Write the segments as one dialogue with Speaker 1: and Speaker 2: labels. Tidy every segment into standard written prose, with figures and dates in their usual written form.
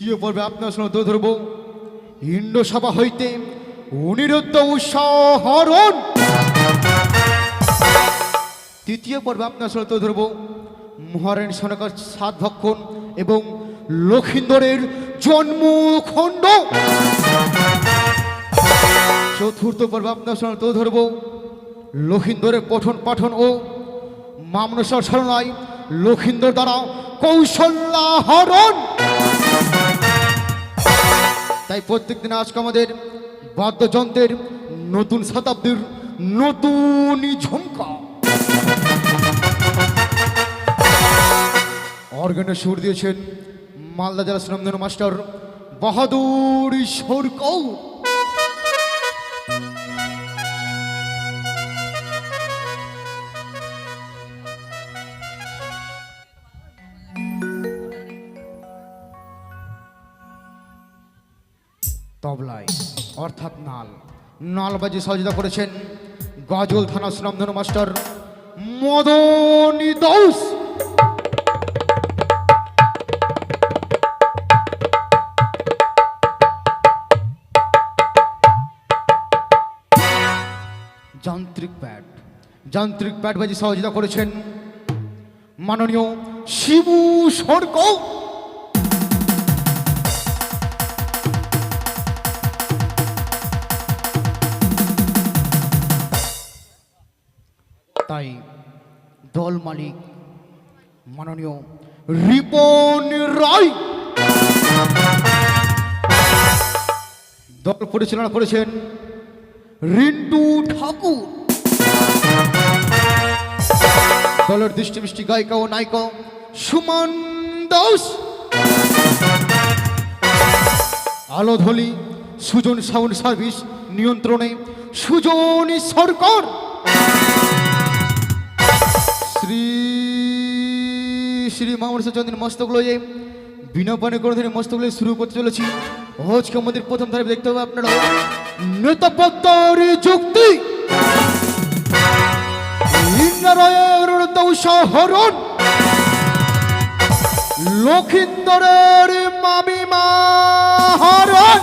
Speaker 1: দ্বিতীয় পর্বে আপনার সঙ্গে তুলে ধরব ইন্দ্র সভা হইতে অনিরুদ্ধ উৎসাহরণ। তৃতীয় পর্বে আপনার সঙ্গে তুলে ধরব মহারানী সনকার সাত ভক্ষণ এবং লক্ষিন্দরের জন্মখণ্ড। চতুর্থ পর্বে আপনার সঙ্গে তুলে ধরব লক্ষিন্দরের পঠন পাঠন ও মামনসার স্মরণায় লক্ষিন্দর দ্বারা কৌশল্যাহরণ। তাই প্রত্যেক দিন আজকে আমাদের বাদ্যযন্ত্রের নতুন শতাব্দীর নতুন ঝুমকা। অর্গানে সুর দিয়েছেন মালদা জেলা সুনামধন্য মাস্টার বাহাদুর সরকার। তবলায় অর্থাৎ নালবাজি সহযোগিতা করেছেন গাজল থানা সুনামধন্য মাস্টার মদনী দাস। যান্ত্রিক প্যাড বাজি সহযোগিতা করেছেন মাননীয় শিবু সরকার। তাই দল মালিক মাননীয় রিপন রায়, দল পরিচালনা করেছেন রিন্টু ঠাকুর, দলের দৃষ্টিমিষ্টি গায়িকা ও নায়িকা সুমন দাস, আলোধলি সুজন সাউন্ড সার্ভিস নিয়ন্ত্রণে সুজন সরকার। শ্রী শ্রী মামনসা চন্দ্রের মস্তক লয়ে বিনা পানে করে ধরে মস্তক লয়ে শুরু করতে চলেছি। আজকে আমাদের প্রথম ধারে দেখতে হবে আপনারা নেতাপত্তার যুক্তি ইন্দ্রায়ের উৎসাহরণ লক্ষিন্দরের মামিমা হরণ।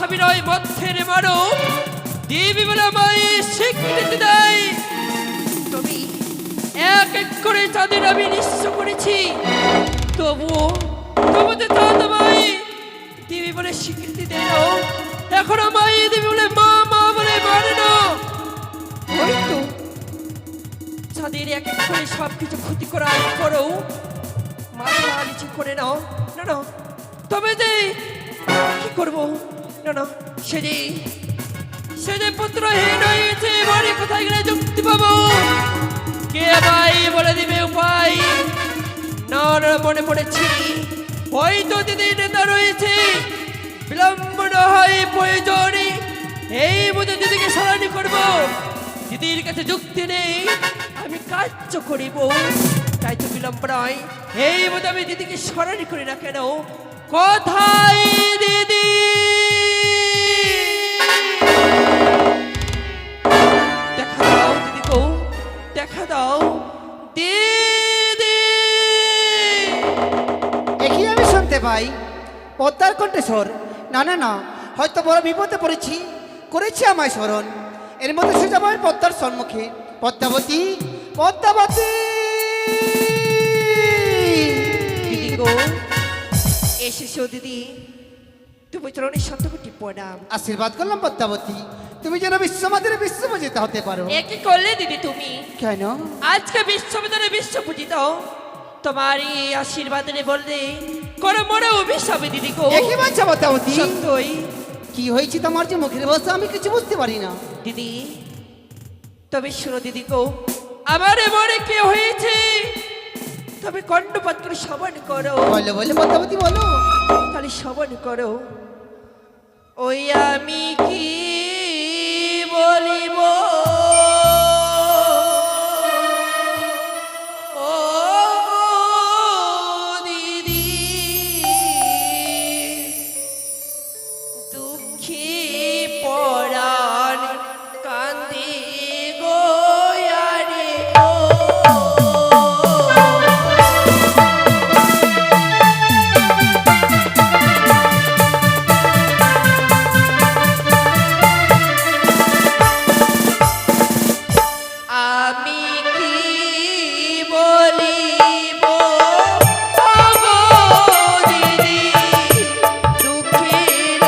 Speaker 2: স্বামীর মধ্যের মানব দেবী বলে আমায় স্বীকৃতি দেয়। তুমি এক এক করে তাদের আমি নিঃস্ব করেছি, তবুও তোমাদের তা তোমায় দেবী বলে স্বীকৃতি দেয় না। এখন আমায় দেবী বলে মা মা বলে মানে না। হয়তো যাদের এক এক করে সব কিছু ক্ষতি করার পরেও মাথা নিচু করে নাও না না, তবে যে কি করবো না না, সে যে পুত্রহীন হয়েছে, বাড়ি কোথায় গেলে যুক্তি পাবো? কে ভাই বলে দিবে উপায়? না না, মনে পড়েছি হয়তো দিদি নেতা রয়েছে, বিলম্ব না হয় প্রয়োজনে এই মধ্যে দিদিকে সারানি করব। দিদির কাছে যুক্তি নেই, আমি কার্য করিব, তাই তো বিলম্ব নয়। এই মধ্যে আমি দিদিকে স্মরণই করি না কেন। কোথায় দিদি? দেখা দাও দিদি গো, দেখা দাও দিদি।
Speaker 3: একই আমি শুনতে পাই পদ্মার কণ্ঠস্বর। না না না, হয়তো বড় বিপদে পড়েছি, করেছি আমায় স্মরণ। এর মধ্যে সে যাবো পদ্মার সম্মুখে। পদ্মাবতী, পদ্মাবতী
Speaker 2: দিদি গো, এসেছো দিদি, তুমি চরণের শতকোটি প্রণাম।
Speaker 3: আশীর্বাদ করলাম পদ্মাবতী, তুমি যেন বিশ্বমাতার বিশ্বপূজিতা হতে পারো।
Speaker 2: এ কি করলে দিদি তুমি?
Speaker 3: কেন?
Speaker 2: আজকে বিশ্ববিদ্যালয়ে বিশ্বপূজিত তোমার এই আশীর্বাদে বললে করে মনে অভিশাপে দিদি গো।
Speaker 3: একই বলছো পদ্মাবতী?
Speaker 2: সত্যই
Speaker 3: কি হয়েছে তোমার যে মুখের অবস্থা, আমি কিছু বুঝতে পারি না।
Speaker 2: দিদি, তবে শোনো দিদি গো, আমার এবারে কি হয়েছে তবে কণ্ঠপাত করে শ্রবণ করো।
Speaker 3: বলো বলো পদ্মাবতী বলো।
Speaker 2: খালি শ্রবণ করো। ওই আমি কি বলিব ও দিদি, দুঃখী পরাণ কান্দে গো আরে ও। আমি কি বলিব ওগো দিদি, দুঃখের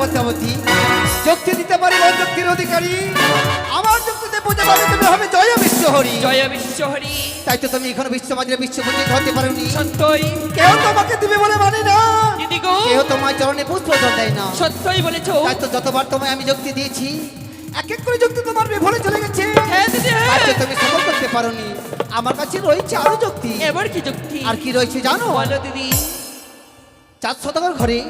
Speaker 3: পদ্মাবতী, যুক্তি দিতে পারি ওর যুক্তির অধিকারী। আমার যুক্তিতে বুঝে পাবে তুমি হবে জয় বিশ্বহরি।
Speaker 2: জয় বিশ্বহরি।
Speaker 3: তাই তো তুমি এখনো বিশ্ববাজারে বিশ্বপতি হতে পারোনি।
Speaker 2: সত্যই
Speaker 3: কেউ তোমাকে দিবে বলে মানে না,
Speaker 2: দিদি গো,
Speaker 3: কেউ তোমার চরণে পুষ্প জল দেয় না।
Speaker 2: সত্যই বলেছো।
Speaker 3: তাই তো যতবার তোমায় আমি যুক্তি দিয়েছি, এক এক করে যুক্তি তোমার বিফলে চলে গেছে।
Speaker 2: হ্যাঁ দিদি, হ্যাঁ।
Speaker 3: আজকে তুমি সফল করতে পারোনি। আমার কাছে রয়েছে আরো যুক্তি।
Speaker 2: এবার কি যুক্তি?
Speaker 3: আর কি রয়েছে জানো?
Speaker 2: বলো দিদি।
Speaker 3: 4 শতকের ঘরে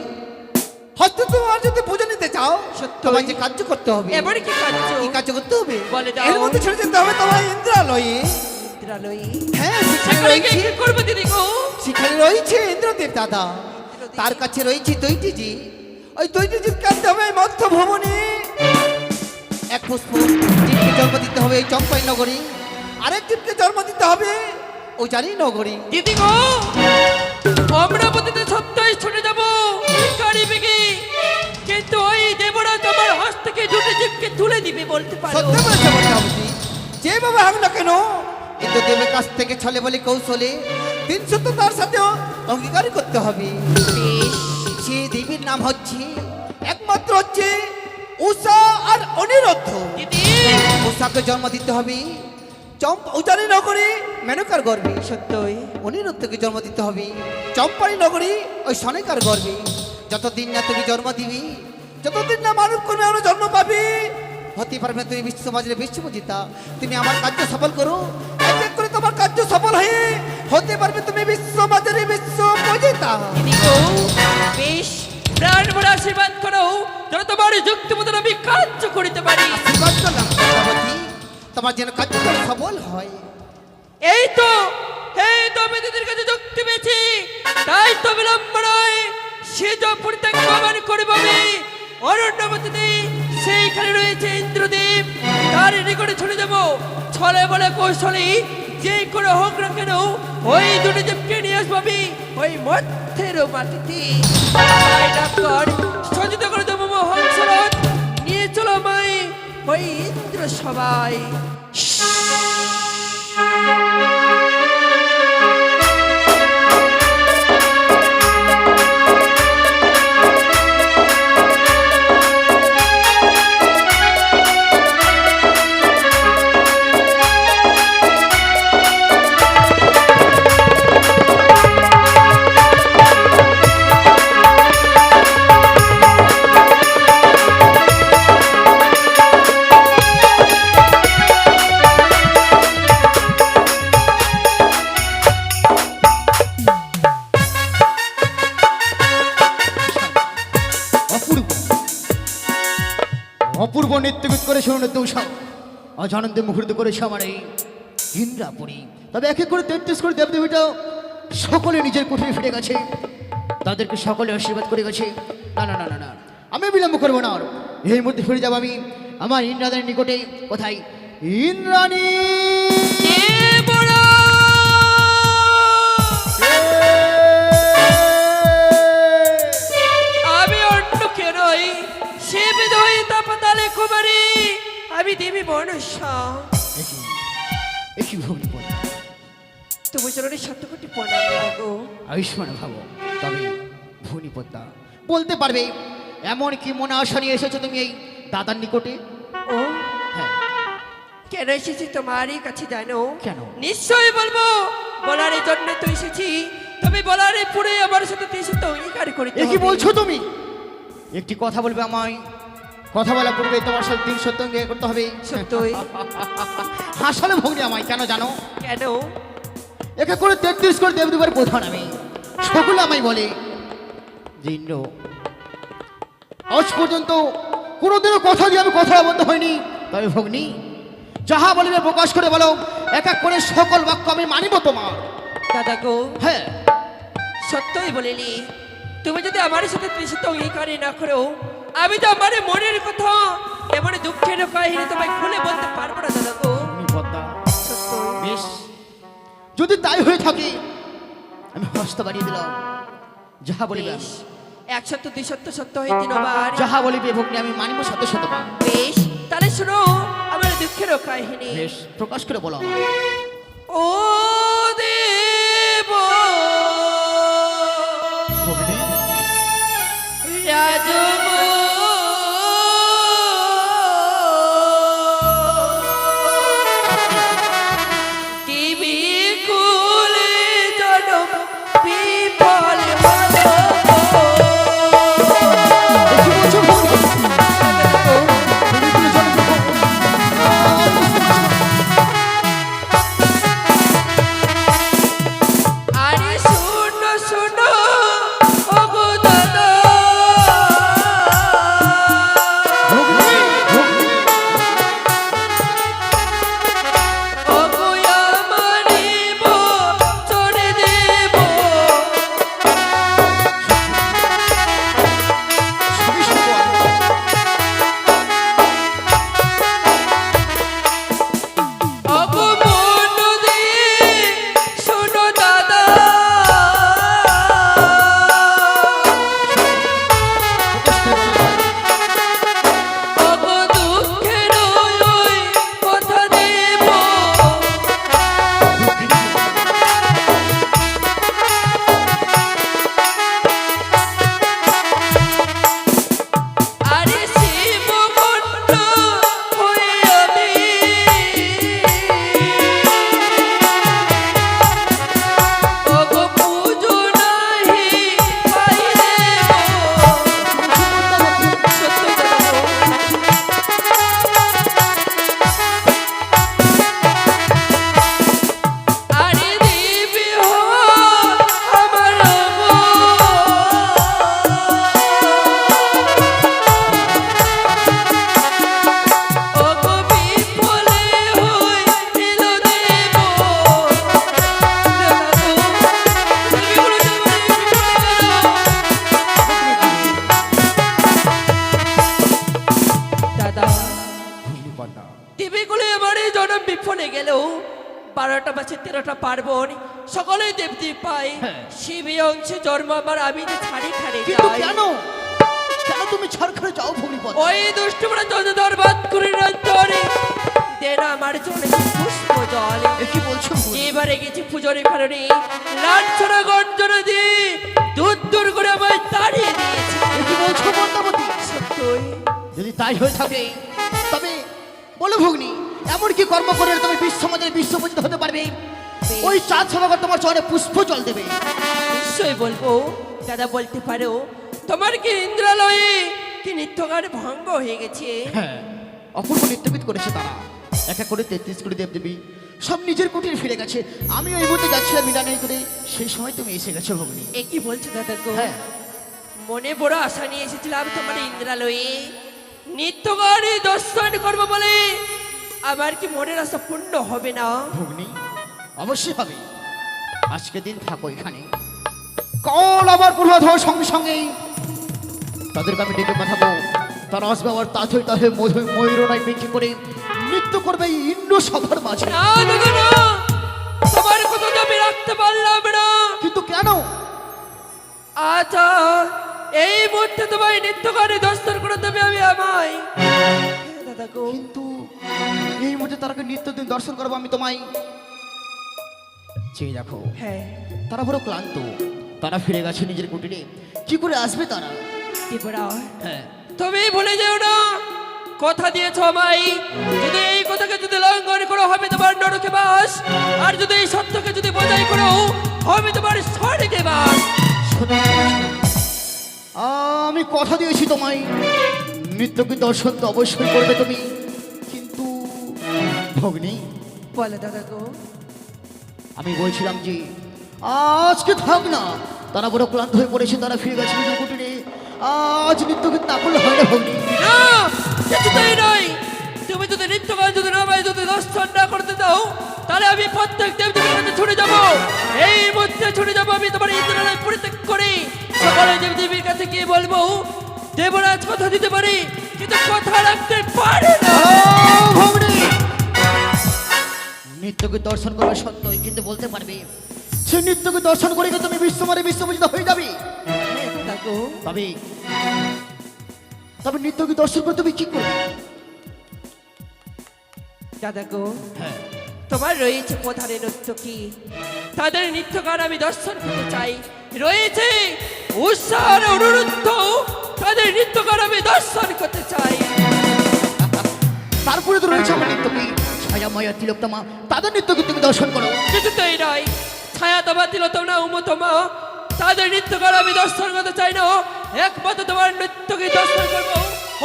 Speaker 3: হয়তো তোমার যদি পুজো নিতে চাও,
Speaker 2: সত্যই।
Speaker 3: তোমায় যে কার্য করতে হবে।
Speaker 2: এবার কি কাজ?
Speaker 3: কি কার্য করতে হবে?
Speaker 2: বলে দাও।
Speaker 3: এর মধ্যে ছেড়ে যেতে হবে তোমার ইন্দ্রালয়ে।
Speaker 2: ইন্দ্রালয়ী।
Speaker 3: হ্যাঁ, সেখানে
Speaker 2: সেখানে গিয়ে
Speaker 3: রয়েছে,
Speaker 2: কি করবো দিদি গো?
Speaker 3: সেখানে রয়েছে ইন্দ্রদেব দাদা। তার কাছে রয়েছে দৈত্যজি। ওই দৈত্যজির কাছে হবে এই মধ্য ভবনে এক পুষ্প জীবকে জন্ম দিতে হবে এই চম্পাই নগরী, আরেক জীবকে জন্ম দিতে হবে ওই জানি নগরী।
Speaker 2: দিদি গো, অমরাবতীতে সপ্তাহে ছুটে যাবো গাড়ি বেগে, কিন্তু ওই দেবরাজ আমার হাত থেকে দুটো জীবকে তুলে দিবে বলতে পারো।
Speaker 3: সত্য বলেছে পদ্মাবতী, যেভাবে হোক না কেন ইন্দ্রদেবের কাছ থেকে ছলে বলে কৌশলে 300 তো তার সাথেও অঙ্গীকার করতে হবে।
Speaker 2: বেশ।
Speaker 3: সে দেবীর নাম হচ্ছে একমাত্র হচ্ছে উষা আর অনিরুদ্ধ।
Speaker 2: দিদি
Speaker 3: উষাকে জন্ম দিতে হবে উজানি নগরী মেনকার গর্ভে।
Speaker 2: সত্যই।
Speaker 3: অনিরুদ্ধকে জন্ম দিতে হবে চম্পারি নগরী ওই সনেকার গর্ভে। যতদিন না তুমি জন্ম দিবি, যতদিন না মানব কোনো আরো জন্ম পাবি, হতে পারবে না তুমি বিশ্ববাজারে বিশ্বপূজিতা। তুমি আমার কার্য সফল করো, এক এক করে তোমার কার্য সফল হয়ে হতে পারবে তুমি বিশ্ববাজারে বিশ্বপূজিতা।
Speaker 2: দিদি গো, বেশ, প্রাণ ভরে আশীর্বাদ করো যেন তোমার যুক্তি মতন আমি কার্য করিতে পারি।
Speaker 3: আশীর্বাদ করলাম পদ্মাবতী, তোমার যেন কার্য সফল হয়।
Speaker 2: এই তো আমি দিদির কাছে যুক্তি পেয়েছি, তাই তো বিলম্ব নয়, সে যা পরিত্যাগ প্রমাণ করবে আমি অরণ্যবতীতে। সেইখানে রয়েছে ইন্দ্রদেব, তার নিকটে ছুটে যাব ছলে বলে কৌশলে, যে করে হোক না কেন ওই দুটি জীবকে নিয়ে আসবো আমি ওই মধ্যের মাটিতে। তাই ডাক্তার সজ্জিত করে দেবো হংসরথ, নিয়ে চলো মাই ওই ইন্দ্র সবাই।
Speaker 1: অপূর্ব অপূর্ব নৃত্যগীত করে শোনাতে উৎসাহ আজ আনন্দে মুখরিত করেছে আমার এই ইন্দ্রাপুরী। তবে এক এক করে 33 করে দেবদেবীটা সকলে নিজের কুঠিরে ফিরে গেছে, তাদেরকে সকলে আশীর্বাদ করে গেছে। না না না না না, আমি বিলম্ব করবো না, আর এর মধ্যে ফিরে যাবো আমি আমার ইন্দ্রাদের নিকটে। কোথায় ইন্দ্রাণী?
Speaker 2: আমি অন্য কে নই, সে বিধই তাপতালে কুমারী, আমি দেবী মনসা।
Speaker 1: একই ভগ্নি বল,
Speaker 2: তবু চরণে সত্য কোটি প্রণাম গো।
Speaker 1: আয়ুষ্মান ভাব। তবে ভূনিপদ্মা বলতে পারবে এমন কি মনে আশা নিয়ে এসেছো তুমি এই দাদার নিকটে?
Speaker 2: ও
Speaker 1: হ্যাঁ,
Speaker 2: কেন এসেছি তোমারই কাছে জানো?
Speaker 1: কেন?
Speaker 2: নিশ্চয়ই বলবো, বলার জন্য তো এসেছি। তবে বলারে পুরে আমার সাথে এসে তো অঙ্গীকার করিতে
Speaker 1: এ কি
Speaker 2: হবে।
Speaker 1: বলছো তুমি? একটি কথা বলবে আমায়, কথা বলা পূর্বে তোমার সাথে 3 সত্য অঙ্গীকার করতে হবে।
Speaker 2: সত্যই।
Speaker 1: হাসালে ভগ্নি আমায়, কেন জানো?
Speaker 2: কেন?
Speaker 1: একে করে 33 করে দেবদেবের প্রধান আমি, সকলে আমায় বলে যে ইন্দ্র আজ পর্যন্ত কোনোদিনও কথা দিয়ে আমি কথা বন্ধ হয়নি। তবে ভগ্নি যাহা বলিবে প্রকাশ করে বলো, এক এক করে সকল বাক্য আমি মানিব তোমার।
Speaker 2: দাদা গো,
Speaker 1: হ্যাঁ,
Speaker 2: সত্যই বলিনি। তুমি যদি আমার সাথে ত্রিশত অঙ্গীকারই না করো, আমি তো আমার মনের কথা এমন দুঃখের কাহিনী তোমায় খুলে বলতে পারবো না দাদা গো।
Speaker 1: ভূনিপদ্মা,
Speaker 2: সত্যই।
Speaker 1: বেশ, যদি তাই হয়ে থাকে আমি হস্ত বাড়িয়ে দিলাম। যাহা বলিবে
Speaker 2: বেশ, 1 সত্য 2 সত্য সত্য হয়ে 3বার।
Speaker 1: যাহা বলিবে ভগ্নি আমি মানিব শত শতবার।
Speaker 2: বেশ, তাহলে শুনো আমার দুঃখের কাহিনী।
Speaker 1: বেশ, প্রকাশ করে বলো।
Speaker 2: ও দেব
Speaker 1: ভগ্নি,
Speaker 2: রাজমো জনম বিফলে গেলেও 12টা মাসে 13টা পার্বণ সকলে দেবদেবী পায়
Speaker 1: হ্যাঁ।
Speaker 2: শিবী অংশে জন্ম আমার আমি যে ছাড়ি খাড়ে
Speaker 1: কিন্তু
Speaker 2: যাই
Speaker 1: কেন কেন তুমি ছাড়খাড়ে যাও ভগ্নিপদ?
Speaker 2: ওই দুষ্টুরা যতদর বাদ করে রন্তরে দেন আমার জন্য পুষ্প জল
Speaker 1: এ কি বলছো ভগ্নী?
Speaker 2: এবারে গেছি পুজোর কারণে লাঞ্ছনা গঞ্জনা দিয়ে দূর দূর করে আমায় তাড়িয়ে দিয়েছে
Speaker 1: এ কি বলছো পদ্মাবতী?
Speaker 2: সত্যই
Speaker 1: যদি তাই হয়ে থাকে তবে বলো ভগ্নি, এমন কি কর্ম করে তুমি সমাজের বিশ্বপূজিত হতে পারবে? ওই চাঁদ সভাগর তোমার চরণে পুষ্প জল দেবে।
Speaker 2: নিশ্চয়ই বলবো দাদা, বলতে পারো তোমার কি ইন্দ্রালয়ে কি নিত্যগান ভঙ্গ হয়ে গেছে?
Speaker 1: হ্যাঁ, অপূর্ব নৃত্যগীত করেছে তারা। এক এক করে 33 কোটি দেবদেবী সব নিজের কুটির ফিরে গেছে। আমি ওই মুহূর্তে যাচ্ছিলাম মিলানের করে, সেই সময় তুমি এসে গেছো ভগ্নি।
Speaker 2: এ কি বলছো দাদা গো?
Speaker 1: হ্যাঁ।
Speaker 2: মনে বড় আশা নিয়ে এসেছিলাম তোমার ইন্দ্রালয়ে নিত্যগানে দর্শন করবো বলে, আমার কি মনের আশা পূর্ণ হবে না?
Speaker 1: ভগ্নি অবশ্যই হবে। আজকে দিন থাকো এখানে, কাল আবার প্রভাত হওয়ার সঙ্গে সঙ্গেই তাদেরকে আমি ডেকে পাঠাবো। তারা আসবে আবার তাথই তাহে ময়ূরনায় বিক্রি করে নৃত্য করবে এই ইন্দ্র সভার মাঝে।
Speaker 2: না দাদা না, তোমার কথা তো আমি রাখতে পারলাম না।
Speaker 1: কিন্তু কেন?
Speaker 2: আচ্ছা, এই মুহূর্তে তোমায় নিত্যগানে দর্শন করে দেবে আমি আমায়। দাদা গো,
Speaker 1: কিন্তু এই মুহূর্তে তারাকে নিত্যদিন দর্শন করবো আমি তোমায়। চেয়ে দেখো,
Speaker 2: হ্যাঁ
Speaker 1: তারা বড় ক্লান্ত, তারা ফিরে গেছে নিজের কুটিরে। কি করে আসবে তারা?
Speaker 2: ত্রিপুরা,
Speaker 1: হ্যাঁ,
Speaker 2: তুমি ভুলে যেও না, কথা দিয়েছো আমায়, যদি এই কথাকে যদি লঙ্ঘন করো হবে তোমার নরকে বাস, আর যদি এই সত্যকে যদি বজায় করো হবে তোমার স্বর্গে বাস।
Speaker 1: আমি কথা দিয়েছি তোমায়, নিত্যকে দর্শন তো অবশ্যই করবে তুমি। কিন্তু ভগ্নি,
Speaker 2: বলে দাদা গো,
Speaker 1: আমি বলছিলাম যে আজকে থাক না, তারা বড় ক্লান্ত হয়ে পড়েছে, তারা ফিরে গেছে নিজের কুটিরে। আজ নিত্যগীত না করলে হয় না ভগ্নি।
Speaker 2: না, কিছুতেই নয়। তুমি যদি নিত্যগান যদি নামায় যদি দর্শন না করতে দাও, তাহলে আমি প্রত্যেক দেবদেবীর কাছে ছুটে যাব। এই মুহূর্তে ছুটে যাব আমি তোমার ইন্দ্রালয় পরিত্যাগ করে সকলে দেবদেবীর কাছে গিয়ে বলবো, দেবরাজ কথা দিতে পারি কিন্তু কথা রাখতে পারে না।
Speaker 1: ভগ্নি, নিত্যকে দর্শন করবে সত্যই, কিন্তু বলতে পারবে সে নিত্যকে দর্শন করে তুমি বিশ্বপূজিত হয়ে যাবে।
Speaker 2: হ্যাঁ, দাদা গো,
Speaker 1: তবে তবে নিত্যকে দর্শন করে তুমি কি করবে?
Speaker 2: দাদা গো,
Speaker 1: হ্যাঁ,
Speaker 2: তোমার রয়েছে প্রধানে নর্তকী, তাদের নৃত্যগান আমি দর্শন করতে চাই। রয়েছে উৎসাহ অনুরুদ্ধ, তাদের নৃত্যগান আমি দর্শন করতে চাই।
Speaker 1: তারপরে তো রয়েছে আমার নিত্যকে ছায়া মায়া তিলোত্তমা, তাদের নিত্যকে তুমি দর্শন করো।
Speaker 2: কিছুতেই নয়, ছায়া তোমা তিলোত্তমা উমতমা, তাদের নৃত্যগান আমি দর্শন করতে চাই না। একমাত্র তোমার নৃত্যকে দর্শন করবো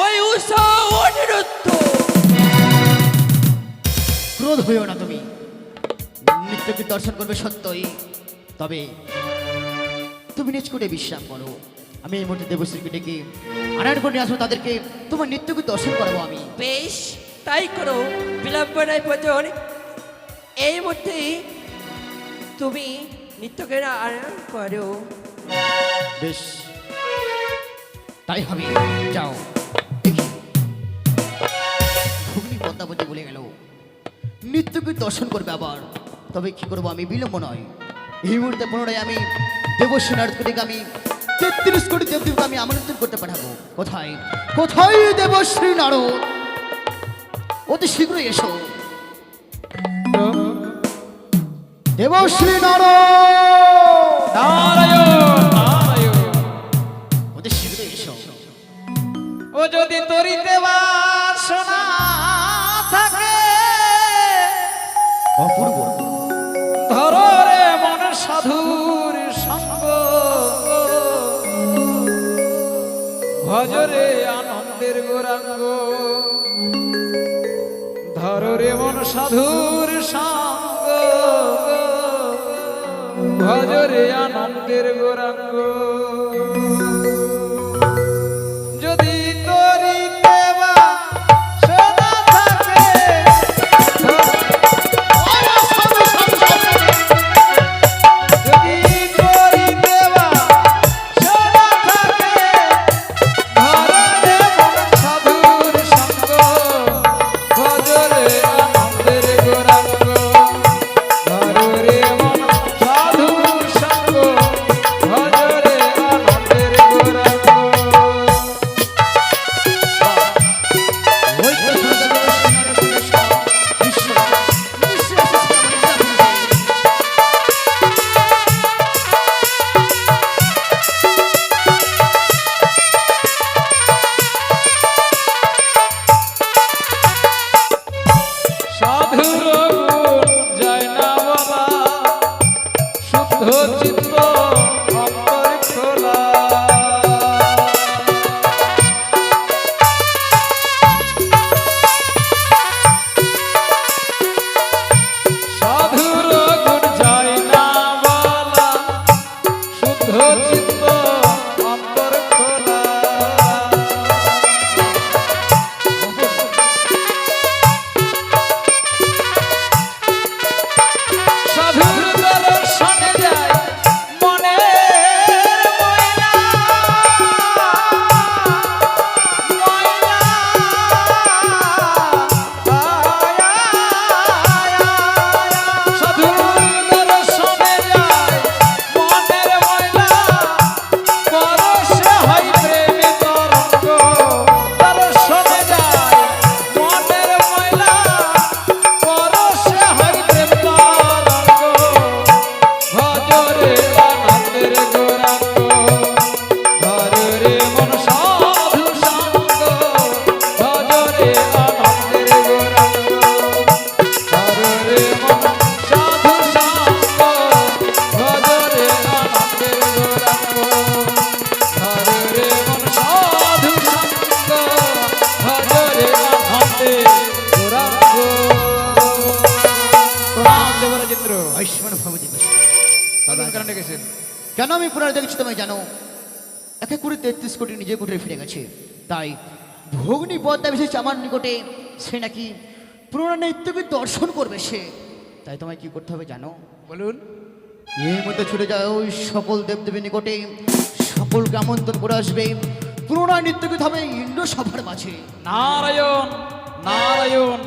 Speaker 2: ওই উৎসাহ অনিরুদ্ধ।
Speaker 1: ক্রোধ হইও না তুমি, নিত্যকে দর্শন করবে সত্যই, তবে তুমি নিজ করে বিশ্রাম করো। আমি এই মুহূর্তে দেবশ্রীকে ডেকে আনার করে আসবো, তাদেরকে তোমার নিত্যকে দর্শন করবো আমি।
Speaker 2: বেশ, তাই করো, বিলম্ব নাই প্রয়োজন। এই মধ্যে তুমি নৃত্যকে আরাম করো।
Speaker 1: বেশ, তাই হবে, যাও। দেখি ভগ্নি পদ্মাবতী বলে গেল নিত্যকে দর্শন করবে আবার, তবে কি করবো আমি, বিলম্ব নয়। এই মুহূর্তে পুনরায় আমি দেবশ্রী নারদকে আমি 33 কোটি দেবদেবীকে আমি আমন্ত্রণ করতে পাঠাবো। কোথায় কোথায় দেবশ্রী নারদ, অতি শীঘ্রই এসো। দেবশ্রী নারদ, অতি শীঘ্রই এসো।
Speaker 4: ও যদি তরিতে বাসনা থাকে,
Speaker 1: অপূর্ব
Speaker 4: ধরো রে মন সাধুর সঙ্গ, ভজরে আনন্দের গোরাঙ্গ, ধরো রে মন সাধুর সঙ্গ, ভজরে আনন্দের গোরাঙ্গ। যদি তরিতে বাসনা থাকে, যদি তরিতে বাসনা থাকে, ধরো রে মন সাধুর সঙ্গ, ভজরে আনন্দের
Speaker 1: কেন আমি পুনরায় দেখছি তুমি জানো? এক এক করে 33 কোটি নিজের কোঠে ফিরে গেছে। তাই ভগ্নী পদ্মা বিশেষ আমার নিকটে সে নাকি পুনরায় নিত্যকে দর্শন করবে সে। তাই তোমায় কি করতে হবে জানো?
Speaker 4: বলুন।
Speaker 1: এর মধ্যে ছুটে যায় ওই সকল দেবদেবীর নিকটে, সকলকে আমন্ত্রণ করে আসবে, পুনরায় নিত্যকে হবে ইন্দ্র সভার মাঝে।
Speaker 4: নারায়ণ নারায়ণ।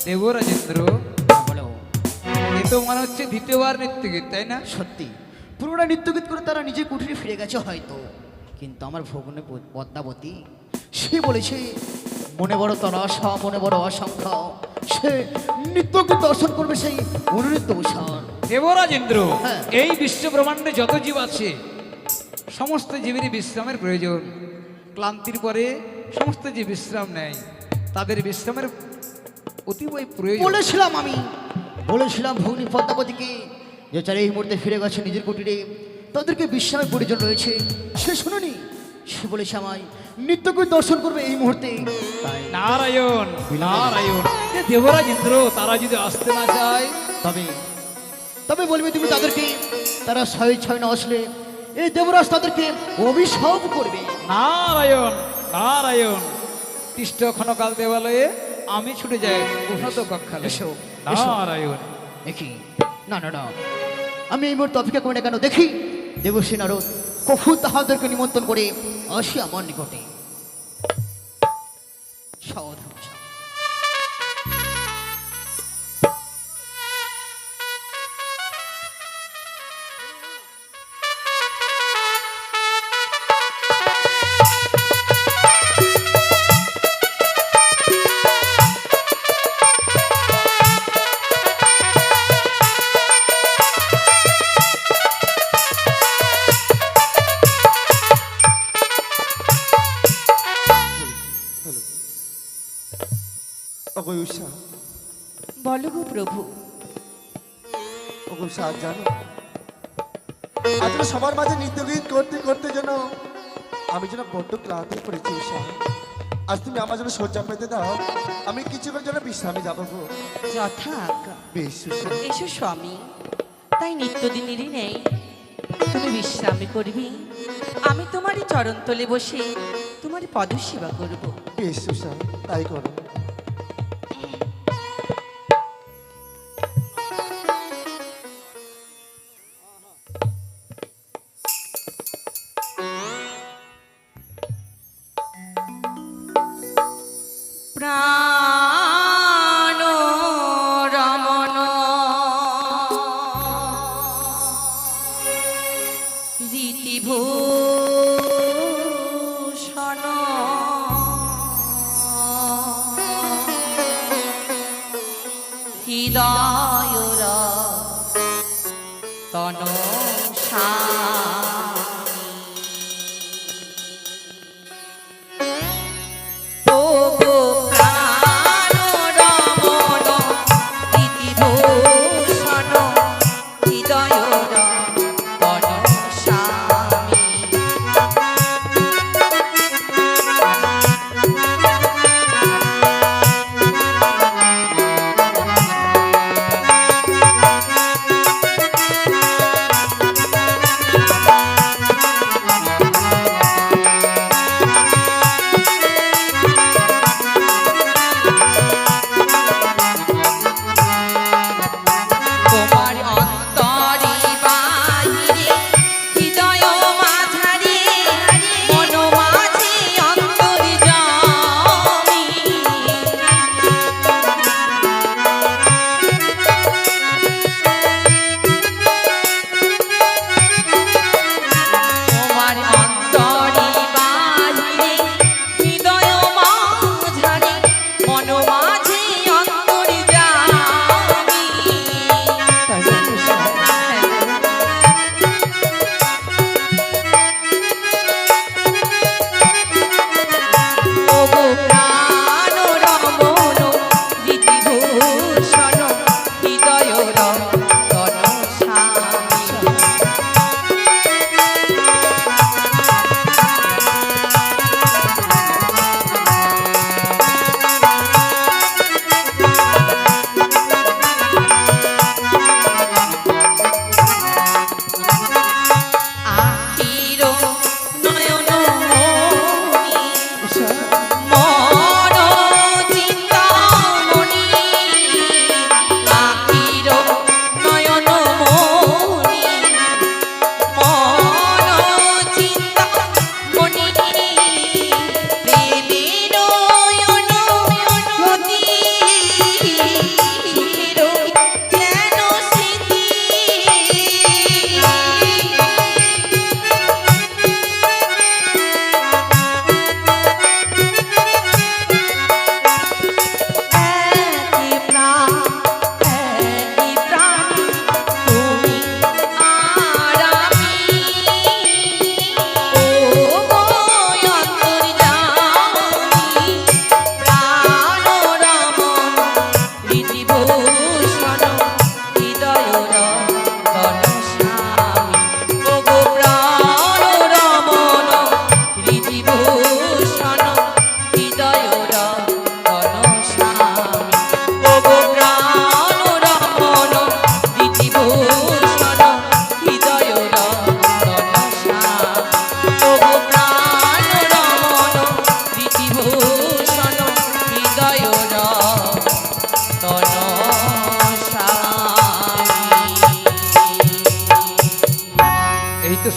Speaker 4: দেবরাজেন্দ্র,
Speaker 1: বলো
Speaker 4: এ তো মনে হচ্ছে দ্বিতীয়বার নৃত্যগীত, তাই না?
Speaker 1: সত্যি পুনরায় নৃত্যগীত করে তারা নিজের কুঠিরে ফিরে গেছে হয়তো, কিন্তু আমার ভগ্নে পদ্মাবতী সে বলেছে মনে বড় তার আশা, মনে বড় আশঙ্কা, সে নিত্যকে দর্শন করবে সেই অনুনিত্য বসান।
Speaker 4: দেবরাজেন্দ্র,
Speaker 1: হ্যাঁ।
Speaker 4: এই বিশ্ব ব্রহ্মাণ্ডে যত জীব আছে সমস্ত জীবেরই বিশ্রামের প্রয়োজন। ক্লান্তির পরে সমস্ত জীব বিশ্রাম নেয়, তাদের বিশ্রামের অতীবই প্রয়োজন।
Speaker 1: বলেছিলাম ভগ্নী পদ্মাবতীকে যে যারা এই মুহূর্তে ফিরে গেছে নিজের কুটিরে তাদেরকে বিশ্রামের প্রয়োজন রয়েছে। সে শুনুনি, সে বলেছে আমায় নিত্যকে দর্শন করবে এই মুহূর্তে। তাই
Speaker 4: নারায়ণ নারায়ণ। এ দেবরাজেন্দ্র, তারা যদি আসতে না চায়
Speaker 1: তবে তবে বলবে তুমি তাদেরকে, তারা ছয় ছয় না আসলে এই দেবরাজ তাদেরকে অভিশাপ করবে।
Speaker 4: নারায়ণ নারায়ণ। তিষ্ঠ ক্ষণকাল দেবালয়ে, আমি ছুটে যাই উন্নত কক্ষালে।
Speaker 1: এসো, এসো।
Speaker 4: নারায়ণ।
Speaker 1: দেখি না না না, আমি এই মুহূর্তে অপেক্ষা করি না কেন, দেখি দেবশ্রী নারদ কখন তাহাদেরকে নিমন্ত্রণ করে আসি আমার নিকটে। সাবধান।
Speaker 5: ওগো উষা,
Speaker 2: বলো গো প্রভু।
Speaker 5: ওগো উষা, আজ জানো আজ না সবার মাঝে নৃত্যগীত করতে করতে যেন আমি যেন বড্ড ক্লান্ত হয়ে পড়েছি উষা। আজ তুমি আমার জন্য শয্যা পেতে দাও, আমি কিছুক্ষণ জন্য বিশ্রামে যাবো গো।
Speaker 6: যথা আজ্ঞা।
Speaker 5: বেশ উষা।
Speaker 6: এসো স্বামী, তাই নিত্যদিনেরই নেই, তুমি বিশ্রামে করবি, আমি তোমারই চরণতলে বসে তোমার পদসেবা করব।
Speaker 5: বেশ উষা, তাই করো।
Speaker 6: প্রাণ রমণ রীতিভূষণ হৃদয় তন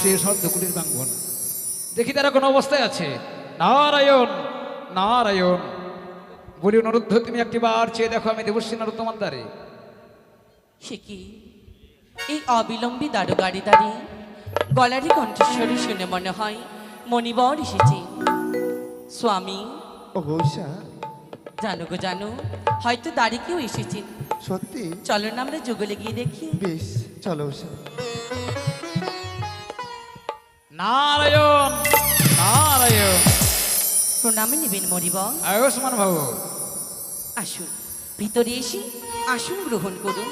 Speaker 4: বসে শব্দকুটির প্রাঙ্গণ। দেখি তারা কোন অবস্থায় আছে। নারায়ণ নারায়ণ বলি অনুরুদ্ধ, তুমি একটিবার চেয়ে দেখো, আমি দেবশ্রী নরোত্তমার দ্বারে।
Speaker 6: সে কি এই অবিলম্বী দারোগাড়ি দাঁড়িয়ে গলারই কণ্ঠস্বরী শুনে মনে হয় মণিবর এসেছে। স্বামী,
Speaker 5: ও গৌসা,
Speaker 6: জানো গো জানো, হয়তো দাঁড়ি কেউ এসেছেন।
Speaker 5: সত্যি?
Speaker 6: চলো না আমরা যুগলে গিয়ে দেখি।
Speaker 5: বেশ, চলো উষা।
Speaker 4: নারায়ণ নারায়ণ।
Speaker 6: প্রণামে নেবেন মণিবর।
Speaker 4: আয়ুষ্মান বাবু,
Speaker 6: আসুন, ভিতরে এসে আসন গ্রহণ করুন।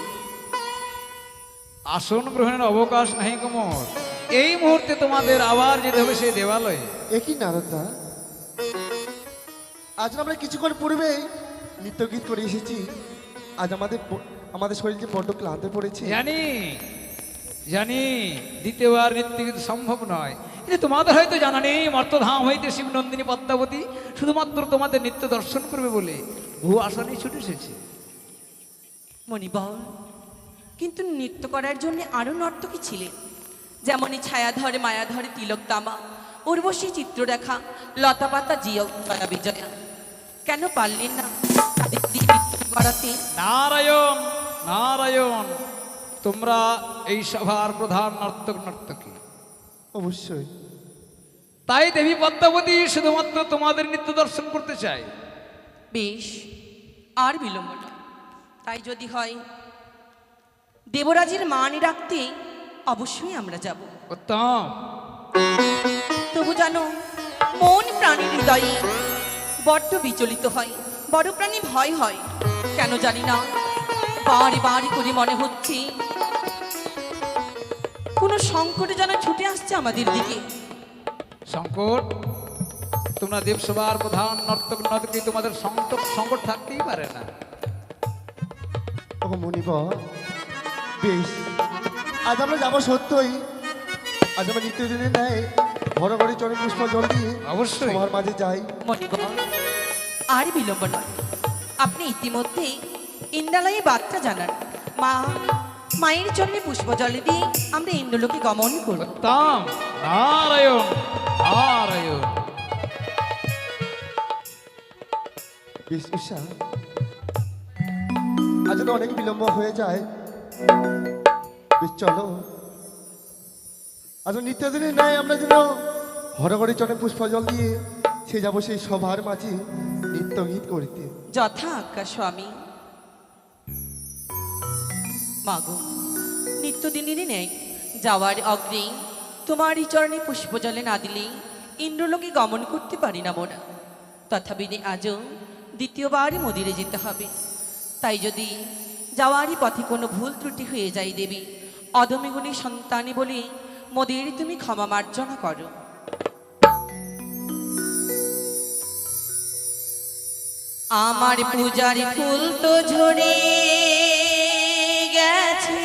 Speaker 4: আসন গ্রহণের অবকাশ নাই কুমোর। এই মুহূর্তে তোমাদের আবার যেতে হবে সেই দেবালয়ে।
Speaker 5: একই নারদা, আজ আমরা কিছুক্ষণ পূর্বে নৃত্য গীত করে এসেছি। আজ আমাদের শরীরকে বড্ড ক্লান্তি পড়েছে।
Speaker 4: জানি জানি, দ্বিতীয়বার নৃত্য কিন্তু সম্ভব নয়। কিন্তু তোমাদের হয়তো জানা নেই, মর্তধাম হইতে শিবনন্দিনী পদ্মাবতী শুধুমাত্র তোমাদের নিত্য দর্শন করবে বলে ভূ আসনে ছুটে এসেছে।
Speaker 6: মণিবর, কিন্তু নৃত্য করার জন্য আরো নর্তকী ছিলেন, যেমনই ছায়াধরে মায়াধরে তিলক তামা, উর্বশী চিত্ররেখা, লতাপাতা জিয়া জয়া বিজয়া। কেন পারলেন না তাদের দিয়ে নৃত্য করাতে?
Speaker 4: নারায়ণ নারায়ণ, তোমরা এই সভার প্রধান নর্তক নর্তকী,
Speaker 5: অবশ্যই।
Speaker 4: তাই দেবী পদ্মাবতী শুধুমাত্র তোমাদের নিত্য দর্শন করতে চাই।
Speaker 6: বেশ, আর বিলম্ব নয়। তাই যদি হয় দেবরাজের মান রাখতে অবশ্যই আমরা যাব।
Speaker 4: উত্তম।
Speaker 6: তবু জানো, মন প্রাণীর হৃদয়ে বড্ড বিচলিত হয়, বড় প্রাণী ভয় হয়। কেন জানি না, বারে বারে করে মনে হচ্ছে কোনো সংকটে যেন ছুটে আসছে আমাদের দিকে।
Speaker 4: সংকট? তোমরা দেবসভার প্রধান নর্তক নর্তকী, তোমাদের সংকট থাকতেই পারে না।
Speaker 5: ও মণিবর, বেশ, আজ আমরা যাবো সত্যই। আজ আমরা নিত্যদিনের ন্যায় ঘরে ঘরে চলে পুষ্প জল দিয়ে
Speaker 4: অবশ্যই।
Speaker 5: সবার মাঝে যাই।
Speaker 6: মণিবর, আর বিলম্ব নয়। আপনি ইতিমধ্যে ইন্দ্রালয়ে বার্তা জানান। মায়ের জন্য পুষ্প জলে দিয়ে আমরা ইন্দ্রলোকে গমন করব।
Speaker 4: উত্তম। নারায়ণ নারায়ণ।
Speaker 5: বেশ উষা, আজ তো অনেক বিলম্ব হয়ে যায়। বেশ চলো, আজ নিত্যদিনের ন্যায় আমরা যেন ঘরে ঘরে চলে পুষ্প জল দিয়ে সে যাবো সেই সভার মাঝে নৃত্য গীত করিতে।
Speaker 6: যথা আজ্ঞা স্বামী। মাগো, নিত্যদিনেরই নেই যাওয়ার অগ্রে তোমারই চরণে পুষ্প জলে না দিলে ইন্দ্রলোকে গমন করতে পারি না মোরা। তথাপি আজও দ্বিতীয়বার মন্দিরে যেতে হবে। তাই যদি যাওয়ারই পথে কোনো ভুল ত্রুটি হয়ে যায় দেবী, অদমিগুণী সন্তানী বলে মোদের তুমি ক্ষমা মার্জনা করো। আমার পূজার ফুল তো ঝরে গেছে,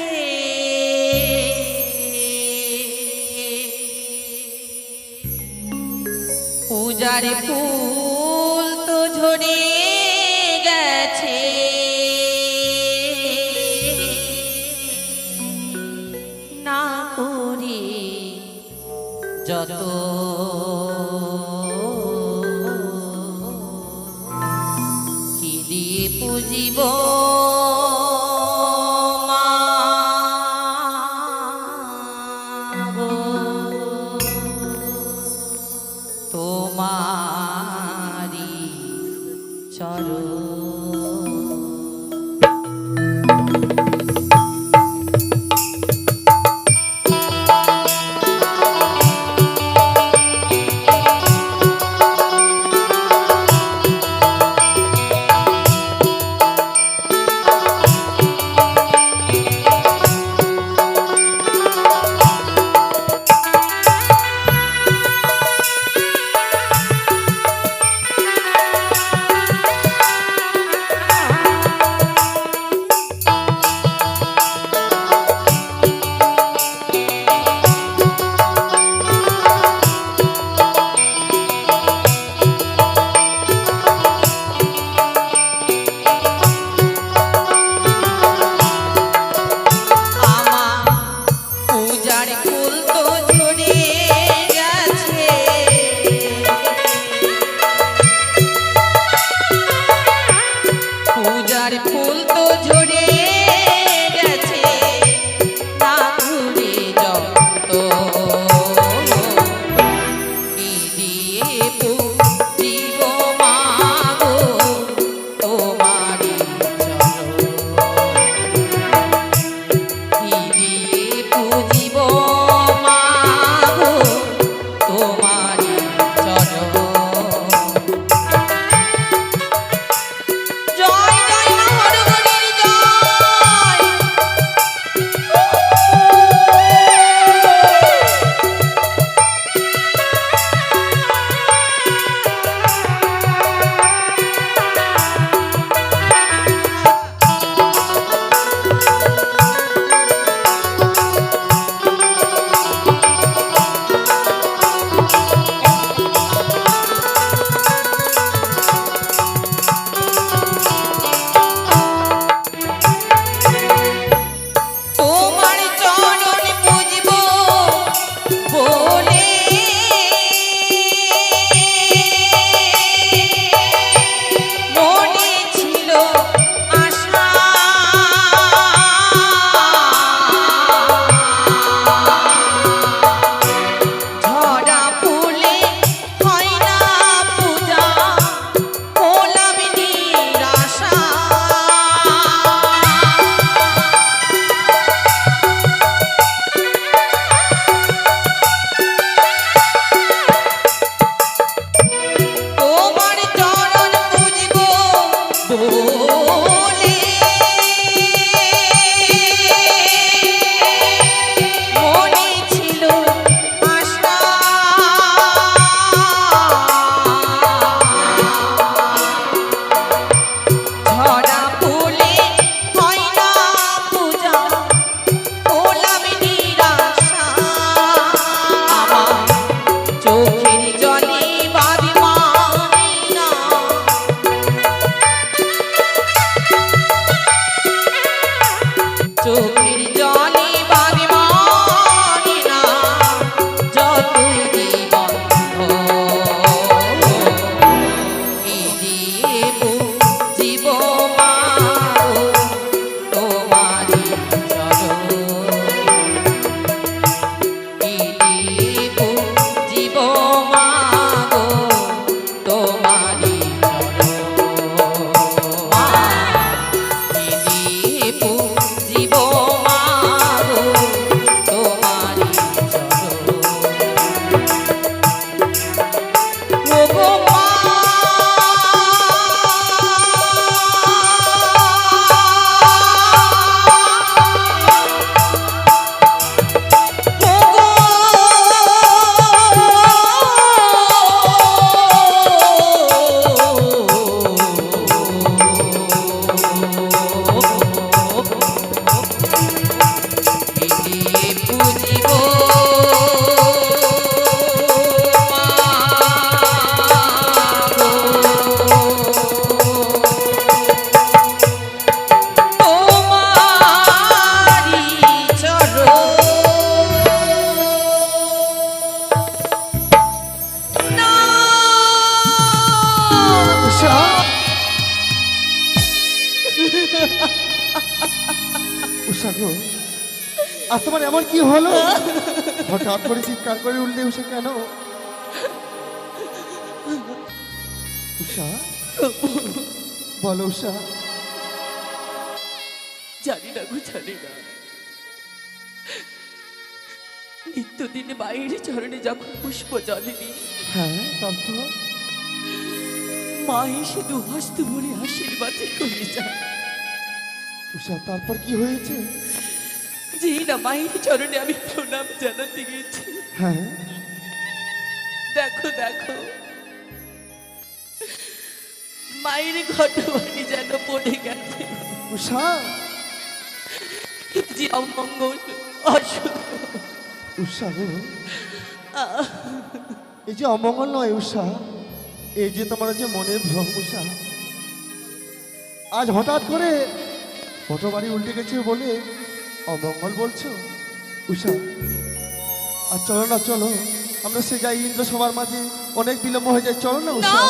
Speaker 6: পূজার ফুল তো ঝরে গেছে, না করে যত কি দিয়ে পুজিব তোমারি চরণ।
Speaker 5: উষা গো, আজ তোমার এমন কি হলো? হঠাৎ করে চিৎকার করে উঠলে উষা কেন? উষা, বলো উষা।
Speaker 6: জানি না গো, জানি না। নিত্যদিন বাইরে চরণে যখন পুষ্প জ্বলেনি,
Speaker 5: হ্যাঁ, তারপর?
Speaker 6: মা এসে দুহস্ত ভরে আশীর্বাদ করে যায়।
Speaker 5: উষা, তারপর কি হয়েছে?
Speaker 6: যেই না মায়ের চরণে আমি প্রণাম জানাতে গেছি,
Speaker 5: হ্যাঁ,
Speaker 6: দেখো দেখো, মায়ের ঘটবাড়ি যেন পড়ে গেছে।
Speaker 5: উষা,
Speaker 6: যে অমঙ্গল, অশুভ।
Speaker 5: উষা গো, এই যে অমঙ্গল নয় উষা, এই যে তোমার যে মনের ভ্রম উষা। আজ হঠাৎ করে ফটো বাড়ি উল্টে গেছে বলে অমঙ্গল বলছো উষা? আর চলো না, চলো আমরা সে যাই, ইন্দ্র সবার মাঝে অনেক বিলম্ব হয়ে যায়, চলো না উষা।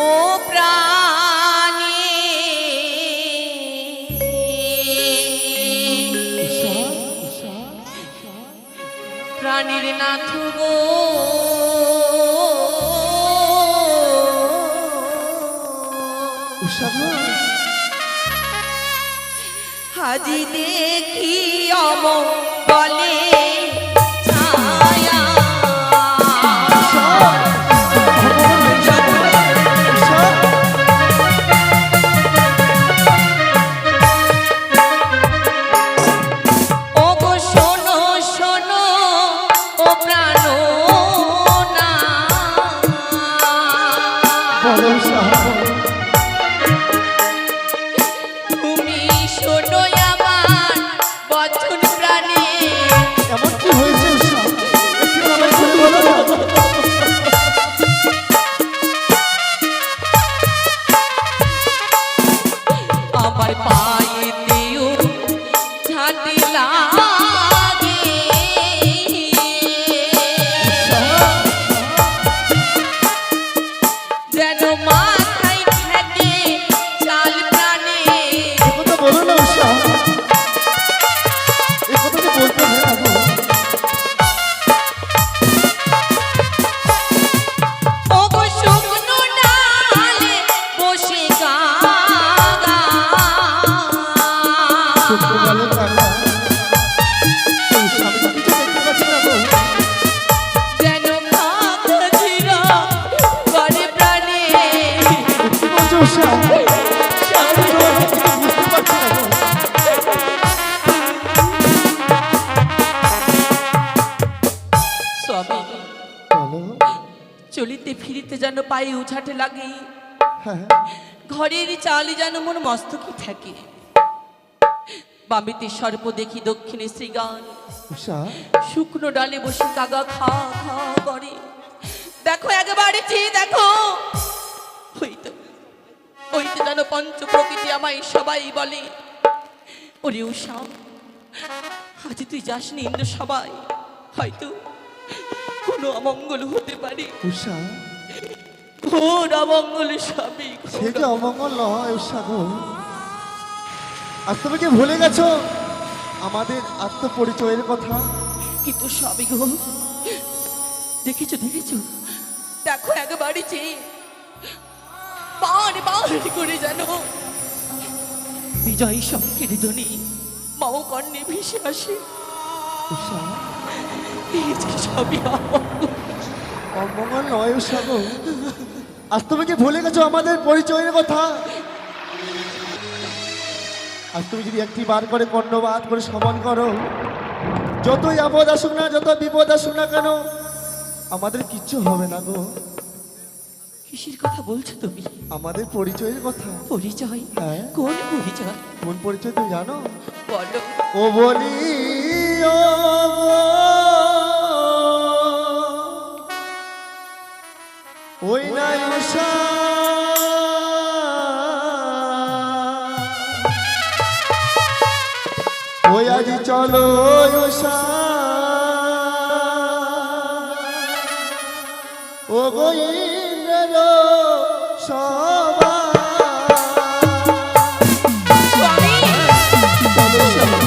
Speaker 6: ও প্রাণী,
Speaker 5: উষা, উষা,
Speaker 6: প্রাণীর নাথ গো,
Speaker 5: উষা গো,
Speaker 6: হাজি দেখি অমঙ্গলে ছায়া। ও গো শোনো শোনো, ও প্রাণনা,
Speaker 5: বলো উষা,
Speaker 6: তুমি শোনো আমার বচন প্রাণে।
Speaker 5: এমন কি হয়েছে উষা? একটু আমায় খুলে বলো না।
Speaker 6: আমার পায়েতেও ঝাঁটি লাগে, যেন মাথায় ঠেকে চাল প্রাণে।
Speaker 5: একথা বলো না উষা, একথা যে বলতে হয় না গো।
Speaker 6: ও গো শুকনো ডালে বসে গাগা,
Speaker 5: শুক্রবারে কাকা, উষা, আমি তো কিছু দেখতে পাচ্ছি না গো।
Speaker 6: যেন ভাগধিরা করে প্রাণে।
Speaker 5: কি বলছো উষা? আমি তো কিছু বুঝতে পারছি না গো।
Speaker 6: স্বামী,
Speaker 5: বলো।
Speaker 6: চলিতে ফিরিতে যেন পায়ে উঠাতে লাগে,
Speaker 5: হ্যাঁ,
Speaker 6: ঘরের চালে যেন মোর মস্তকে থাকে। বামিতে সর্প দেখি, দক্ষিণে শ্রীগান,
Speaker 5: উষা,
Speaker 6: শুকনো ডালে বসে কাগা খা খা করে। দেখো একেবারে চেয়ে দেখো, হইতো হইতো যেন পঞ্চ প্রকৃতি আমায় সবাই বলে, ওরে উষা, আজ তুই যাসনি ইন্দ্র সবাই, হয়তো কোনো অমঙ্গল হতে পারে।
Speaker 5: উষা,
Speaker 6: ঘোর অমঙ্গল স্বামী,
Speaker 5: সে যে অমঙ্গল নয় উষা গো। আজ তুমি কি ভুলে গেছো আমাদের আত্মপরিচয়ের কথা?
Speaker 6: কিন্তু স্বামী গো, দেখেছো দেখেছো, দেখো একেবারে চেয়ে বার বার করে যেন বিজয়ী শঙ্কের ধ্বনি মাও কর্ণে ভেসে আসে।
Speaker 5: উষা,
Speaker 6: এই যে সবই অমঙ্গল।
Speaker 5: অমঙ্গল নয় উষা গো। আজ তুমি কি ভুলে গেছো আমাদের পরিচয়ের কথা? আজ তুমি যদি একটি বার করে কর্ণবাদ করে স্মরণ করো, যতই আপদ আসুক না, যত বিপদ আসুক না কেন, আমাদের কিচ্ছু হবে না গো।
Speaker 6: কিসের কথা বলছো তুমি?
Speaker 5: আমাদের পরিচয়ের কথা।
Speaker 6: পরিচয়?
Speaker 5: হ্যাঁ।
Speaker 6: কোন পরিচয়?
Speaker 5: কোন পরিচয় তুমি জানো?
Speaker 6: বলো।
Speaker 5: ও বলি ও গো, ওই নাই উষা, ওই আজ চলো উষা, ও গো ইন্দ্র সবাই
Speaker 6: স্বামী
Speaker 5: চলো সবাই।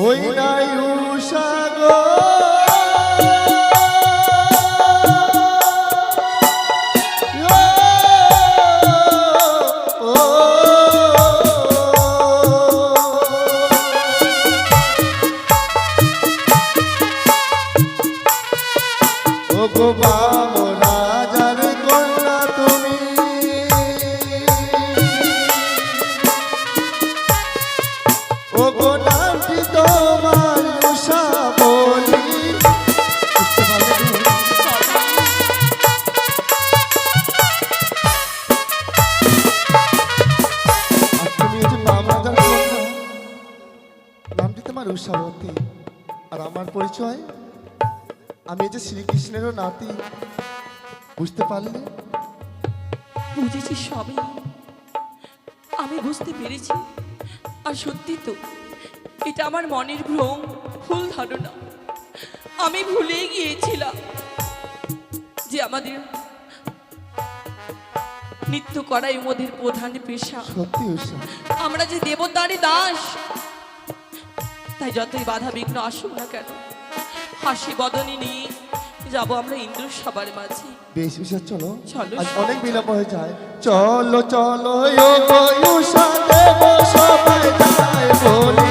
Speaker 5: ওই নাই উষাগো ও গো বামো রাজার কন্যা তুমি ও গো নামটি তোমার উষা বলি বুঝতে পারলে তুমি? আর তুমি এই যে বাম রাজার কন্যা নামটি তোমার উষাবতী আর আমার পরিচয় আমি এই যে শ্রীকৃষ্ণেরও নাতি বুঝতে পারলে
Speaker 6: বুঝেছি সবই, আমি বুঝতে পেরেছি। আর সত্যি তো এটা আমার মনের ভ্রম, ভুল ধারণা। আমি ভুলে গিয়েছিলাম যে আমাদের নৃত্য করাই ওদের প্রধান পেশা।
Speaker 5: সত্যি উষা
Speaker 6: আমরা যে দেবতারই দাস, তাই যতই বাধা বিঘ্ন আসুক না কেন, হাসি বদনে নিয়ে যাবো আমরা ইন্দ্র সবার মাঝে।
Speaker 5: বেশ উষা চলো
Speaker 6: চলো।
Speaker 5: আজ অনেক বিলম্ব হয়ে যায় চলো চলো ও গো উষা দেব সবাই যায় বলি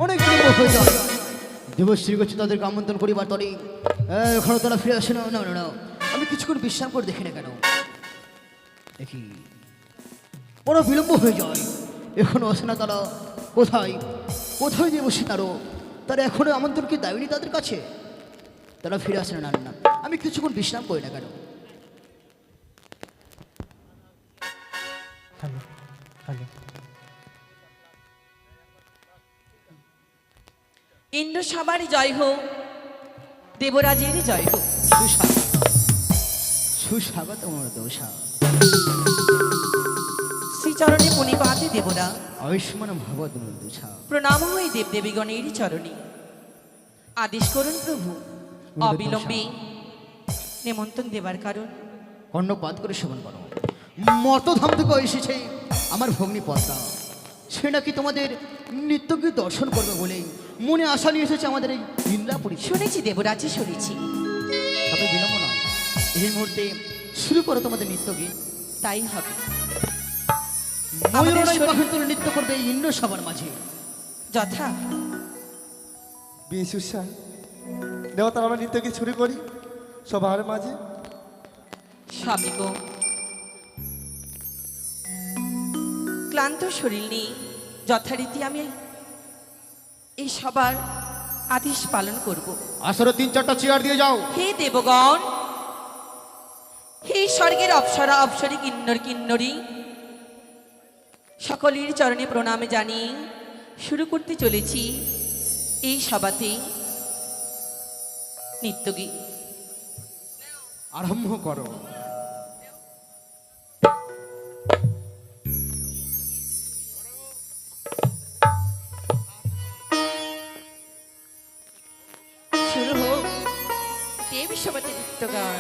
Speaker 1: অনেক বিলম্ব হয়ে যায়। দেবশ্রী করছে তাদেরকে আমন্ত্রণ করিবার তরে এখনো তারা ফিরে আসে না। না না না, আমি কিছুক্ষণ বিশ্রাম করে দেখি না কেন, দেখি বড় বিলম্ব হয়ে যায়, এখনো আসে না তারা। কোথায় কোথায় দেবশ্রী তারও, তারা এখনো আমন্ত্রণ কি দেয়নি তাদের কাছে, তারা ফিরে আসে না। না না, আমি কিছুক্ষণ বিশ্রাম করি না কেন।
Speaker 6: ইন্দ্র সবারই জয় হোক, দেবরাজেরই জয় হোক।
Speaker 1: সুস্বাগত সুস্বাগত আমার দোষা।
Speaker 6: শ্রীচরণে পণিপাতে দেবরা
Speaker 1: আয়ুষ্মান ভবত দোষা।
Speaker 6: প্রণাম হই দেবদেবীগণেরই চরণে। আদেশ করুন প্রভু, অবিলম্বে নিমন্ত্রণ দেবার কারণ।
Speaker 1: কর্ণপাত করে সেবন করো। মর্তধাম থেকে এসেছে আমার ভগ্নী পদ্মা, সে নাকি তোমাদের নিত্যকে দর্শন করবে বলে মনে আশা নিয়ে এসেছে আমাদের এই ইন্দ্রাপুরী।
Speaker 6: শুনেছি দেবরাজে, শুনেছি।
Speaker 1: তবে বিলম্ব নয়, এই মুহূর্তে শুরু করো তোমাদের নৃত্যকে।
Speaker 6: তাই হবে।
Speaker 1: ময়ূর
Speaker 6: আমাদের
Speaker 1: পাখির তুলে নৃত্য করবে এই ইন্দ্র সবার মাঝে।
Speaker 6: যথা
Speaker 5: বেশ উষা দেও তার আমরা নৃত্যকে শুরু করি সবার মাঝে।
Speaker 6: স্বামী গো, ক্লান্ত শরীর নিয়ে যথারীতি আমি এই সবার আদেশ পালন করব।
Speaker 1: আসলে 3-4টা চেয়ার দিয়ে যাও।
Speaker 6: হে দেবগণ, হে স্বর্গের অপ্সরা অপ্সরী কিন্নর কিন্নরী, সকলের চরণে প্রণামে জানিয়ে শুরু করতে চলেছি এই সভাতে নৃত্যগীত।
Speaker 1: আরম্ভ করো।
Speaker 6: শুরু হোক দেবী সভাতে নৃত্য গান।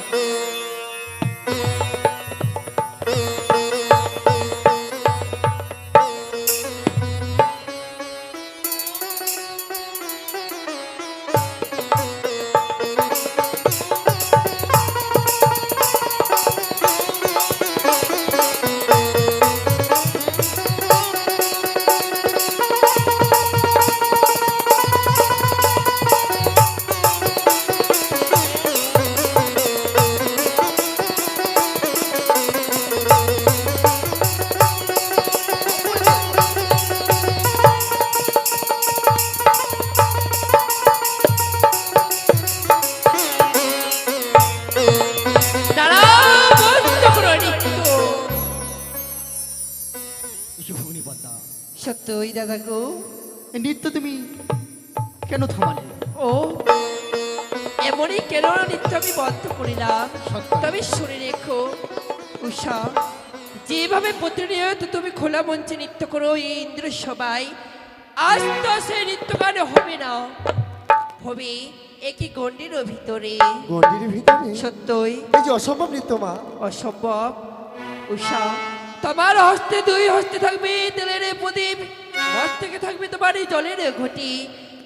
Speaker 1: ভগ্নী পদ্মা,
Speaker 6: সত্যই দাদা গো,
Speaker 1: এই নৃত্য তুমি কেন থামালে?
Speaker 2: ও এমনই কেন নৃত্য আমি বন্ধ করিলাম। তবে শুনে রেখো উষা, যেভাবে প্রতিনিয়ত তুমি খোলা মঞ্চে নৃত্য করো এই ইন্দ্র সবাই, আজ তো সেই নৃত্য গান হবে না, হবে একই গণ্ডির ভিতরে।
Speaker 5: গণ্ডির ভিতরে?
Speaker 2: সত্যই
Speaker 5: এই যে অসম্ভব নৃত্য মা।
Speaker 2: অসম্ভব। উষা, তোমার হস্তে দুই হস্তে থাকবে তেলের প্রদীপ, হস্তে থাকবে তোমার এই জলের ঘটি,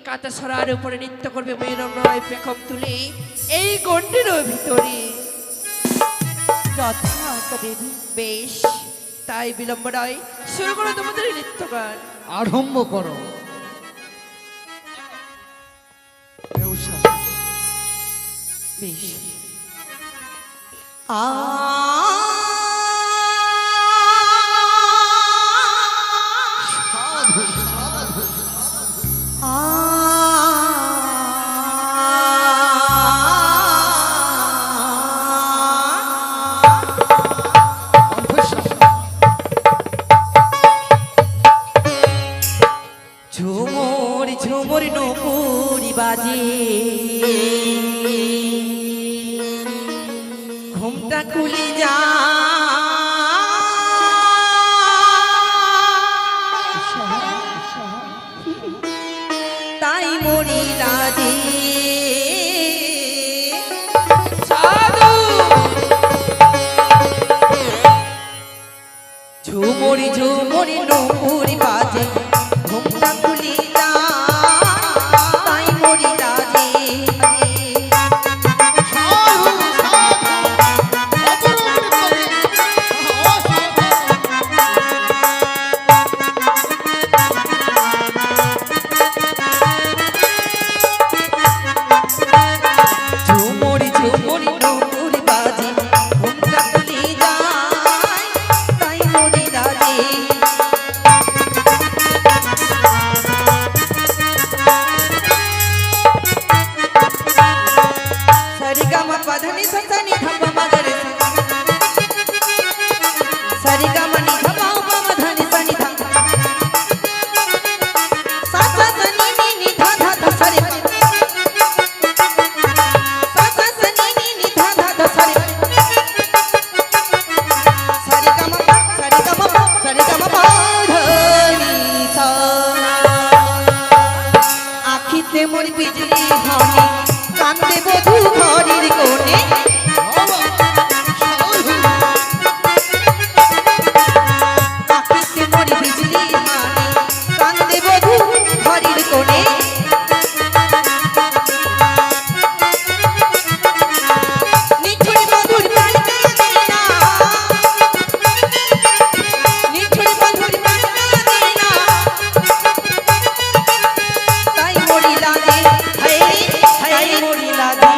Speaker 2: কাঁটা সরার উপরে নৃত্য করবে মেরম নয় পেখম তুলে এই গণ্ডির ভিতরে।
Speaker 6: যথার্থ দেবী।
Speaker 2: বেশ, তাই বিলম্ব নয়, শুরু করো তোমাদের এই নৃত্য গান।
Speaker 1: আরম্ভ করো।
Speaker 5: এ উষা,
Speaker 2: বেশ।
Speaker 6: ঝুমুর ঝুমুর নপুরি বাজে, ঘুমটা খুলি যা, তাই মরি রাজে।
Speaker 2: সাধু
Speaker 6: ঝুমুরি ঝুমুরি নপুরি বাজে, ঘুমটা খুলি যা, তাই মরি রাজে। ঝুমুরি ঝুমুরি নপুরি বাজে, ঘুমটা খুলি যায়, তাই মরি রাজে। সরিগামা পাধানি সসানি ধাপা মাদারে, সরিগামা নি ধাপা উপমা ধানি সানি ধা, সাসা সানি নি নি ধা ধা ধা সরি, সাসা সানি নি নি ধা ধা ধা সরি, সরিগামা পা সরিগামা পা সরিগামা পা ধনি সা। আখিতে মোর বিজলি হনি, কান্দে বধূ ঘরের কোণে, আখিতে মোর বিজলি হনি, কান্দে বধূ ঘরের কোণে। নিঠুর মধুর পাইতে দিনা, নিঠুর মধুর পাইতে দিনা, তাই মরি লাগে, হায় হায় মরি লাগে।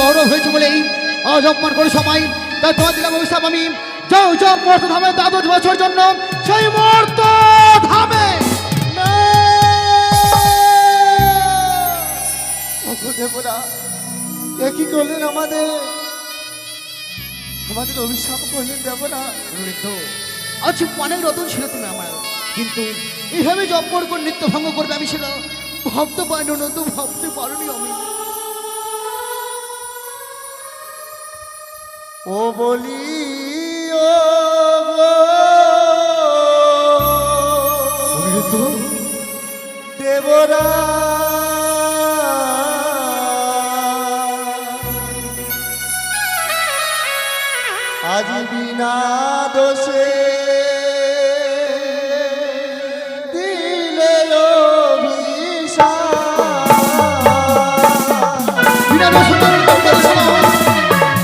Speaker 1: গৌরব হয়েছে বলেই আজ অপমান করে সময় তাই তোমার দিলাম অভিশাপ আমি যাও যাও মর্ত ধামে দ্বাদশ বছর জন্য সেই মর্ত ধামে
Speaker 5: ওগো দেবরা এ কি করলেন আমাদের অভিশাপ করলেন দেবরা।
Speaker 1: আজ অনেক রতন ছিল তুমি আমার, কিন্তু এইভাবে যে অপমান করে নৃত্য ভঙ্গ করবে আমি সেটা ভাবতে পারিনি, নতুন ভাবতে পারিনি আমি।
Speaker 5: ও বলি ও গো দেবরা আজ বিনা দোষে দিলে অভিশাপ।
Speaker 1: বিনা দোষে তোমার তোমাদের সমাজ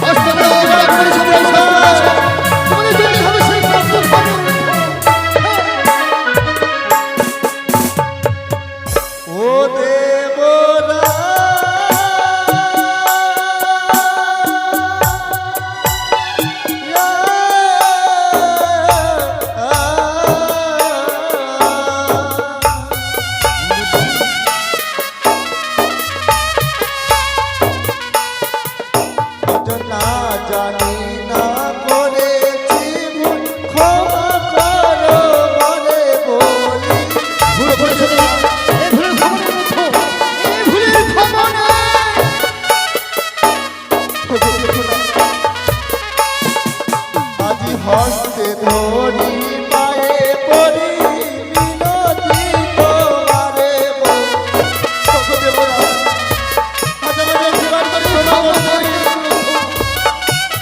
Speaker 1: আজ তোমরা অভিশাপ করে সবাই সর্বনাশ তোমাদের জন্য হবে সেই মর্ত ধামে।
Speaker 5: ও দেবরা না জানি না করেছি ভুল ক্ষমা করো বলে বলি।
Speaker 1: ভুল করেছো তোমরা, এই ভুলের ক্ষমা নেই বন্ধু, এই ভুলের ক্ষমা নেই।
Speaker 5: আজি হস্তে ধরি পায়ে পড়ি মিনতি তোমারে বলি। ওগো দেবরা আজ আমাদের জীবন করে ক্ষমা করো।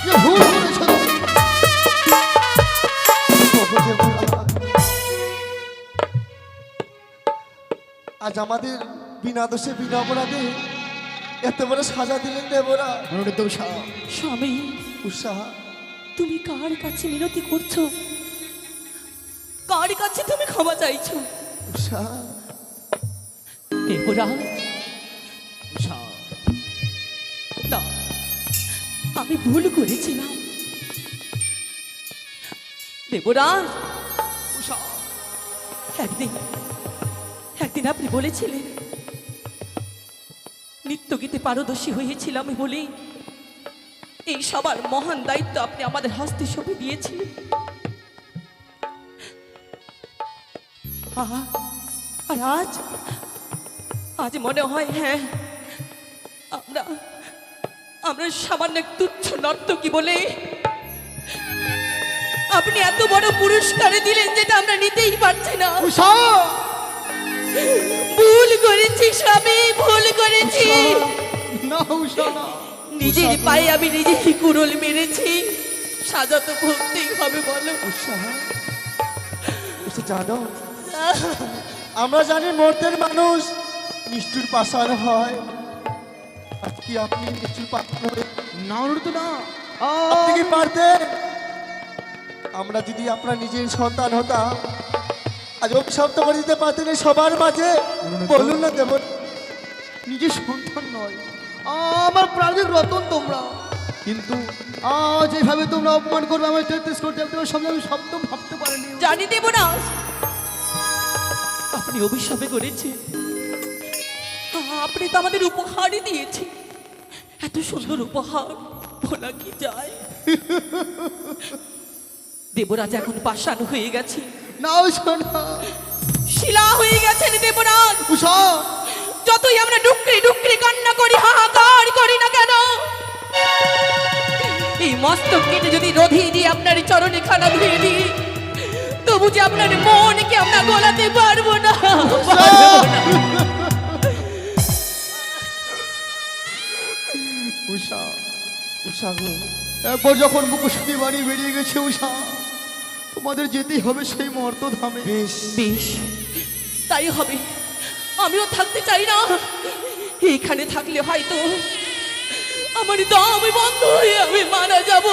Speaker 1: যে ভুল করেছো তুমি।
Speaker 5: ওগো দেবরা আজ আমাদের বিনা দোষে বিনা অপরাধে এত বড় সাজা দিলেন দেবরা।
Speaker 1: অনুরোধ উষা,
Speaker 6: স্বামী,
Speaker 5: উষা
Speaker 6: তুমি কার কাছে মিনতি করছো? কার কাছে তুমি ক্ষমা চাইছো?
Speaker 5: উষা
Speaker 6: দেবরাজ,
Speaker 1: উষা,
Speaker 6: না, আমি ভুল করেছিলাম। দেবরাজ,
Speaker 1: উষা,
Speaker 6: একদিন একদিন আপনি বলেছিলেন নৃত্যগীতে পারদর্শী হয়েছিলাম বলে এই সবার মহান দায়িত্ব আপনি আমাদের হস্তে সঁপে দিয়েছিলেন। আর আজ আজ মনে হয় হ্যাঁ, আমরা আমরা সামান্য এক তুচ্ছ নর্তকী বলে আপনি এত বড় পুরস্কার দিলেন যেটা আমরা নিতেই পারছি না।
Speaker 1: উষা,
Speaker 6: ভুল করেছি স্বামী, ভুল করেছি।
Speaker 1: না উষা না।
Speaker 6: নিজের পায়ে আমি নিজেই কুড়ুল মেরেছি, সাজা তো ভুগতেই হবে বলো।
Speaker 5: উষা উষা জানো আমরা জানি মর্তের মানুষ নিষ্ঠুর পাষাণ হয়। আজকে আপনি নিষ্ঠুর পাষাণ হয়ে
Speaker 1: না অনুরোধ না।
Speaker 5: আপনি কি পারতেন আমরা যদি আপনার নিজের সন্তান হতাম আজ অভিশপ্ত করে দিতে পারতেন এই সবার মাঝে? বলুন না দেব।
Speaker 1: নিজের সন্তান নয়, আমার প্রাণের রতন তোমরা, কিন্তু আজ এইভাবে তোমরা অপমান করবে আমার 33 কোটি দেবতার সামনে আমি শব্দ ভাবতে পারিনি।
Speaker 6: জানি দেব না আপনি অভিশাপে করেছেন, আপনি তো আমাদের উপহারই দিয়েছেন, এত সুন্দর উপহার ভোলা কি যায়। দেবরাজ এখন পাষাণ হয়ে গেছে,
Speaker 1: না উষা না।
Speaker 6: শিলা হয়ে গেছেন দেবরাজ।
Speaker 1: উষা,
Speaker 6: যতই আমরা ডুকরি ডুকরি কান্না করি, হাহাকার করি না কেন, এই মস্তক কেটে যদি রোধি দিয়ে আপনার চরণে খানা ধুয়ে দিই, তবু যে আপনার মনকে আমরা গোলাতে পারবো না, পারবো না।
Speaker 1: উষা,
Speaker 5: উষা গো
Speaker 1: একবার যখন মুখোশটি বাড়ি বেরিয়ে গেছে উষা, তোমাদের যেতেই হবে সেই মর্ত ধামে।
Speaker 5: বেশ
Speaker 6: বেশ, তাই হবে। আমিও থাকতে চাই না, এইখানে থাকলে হয়তো আমার দম বন্ধ হয়ে আমি মারা যাব।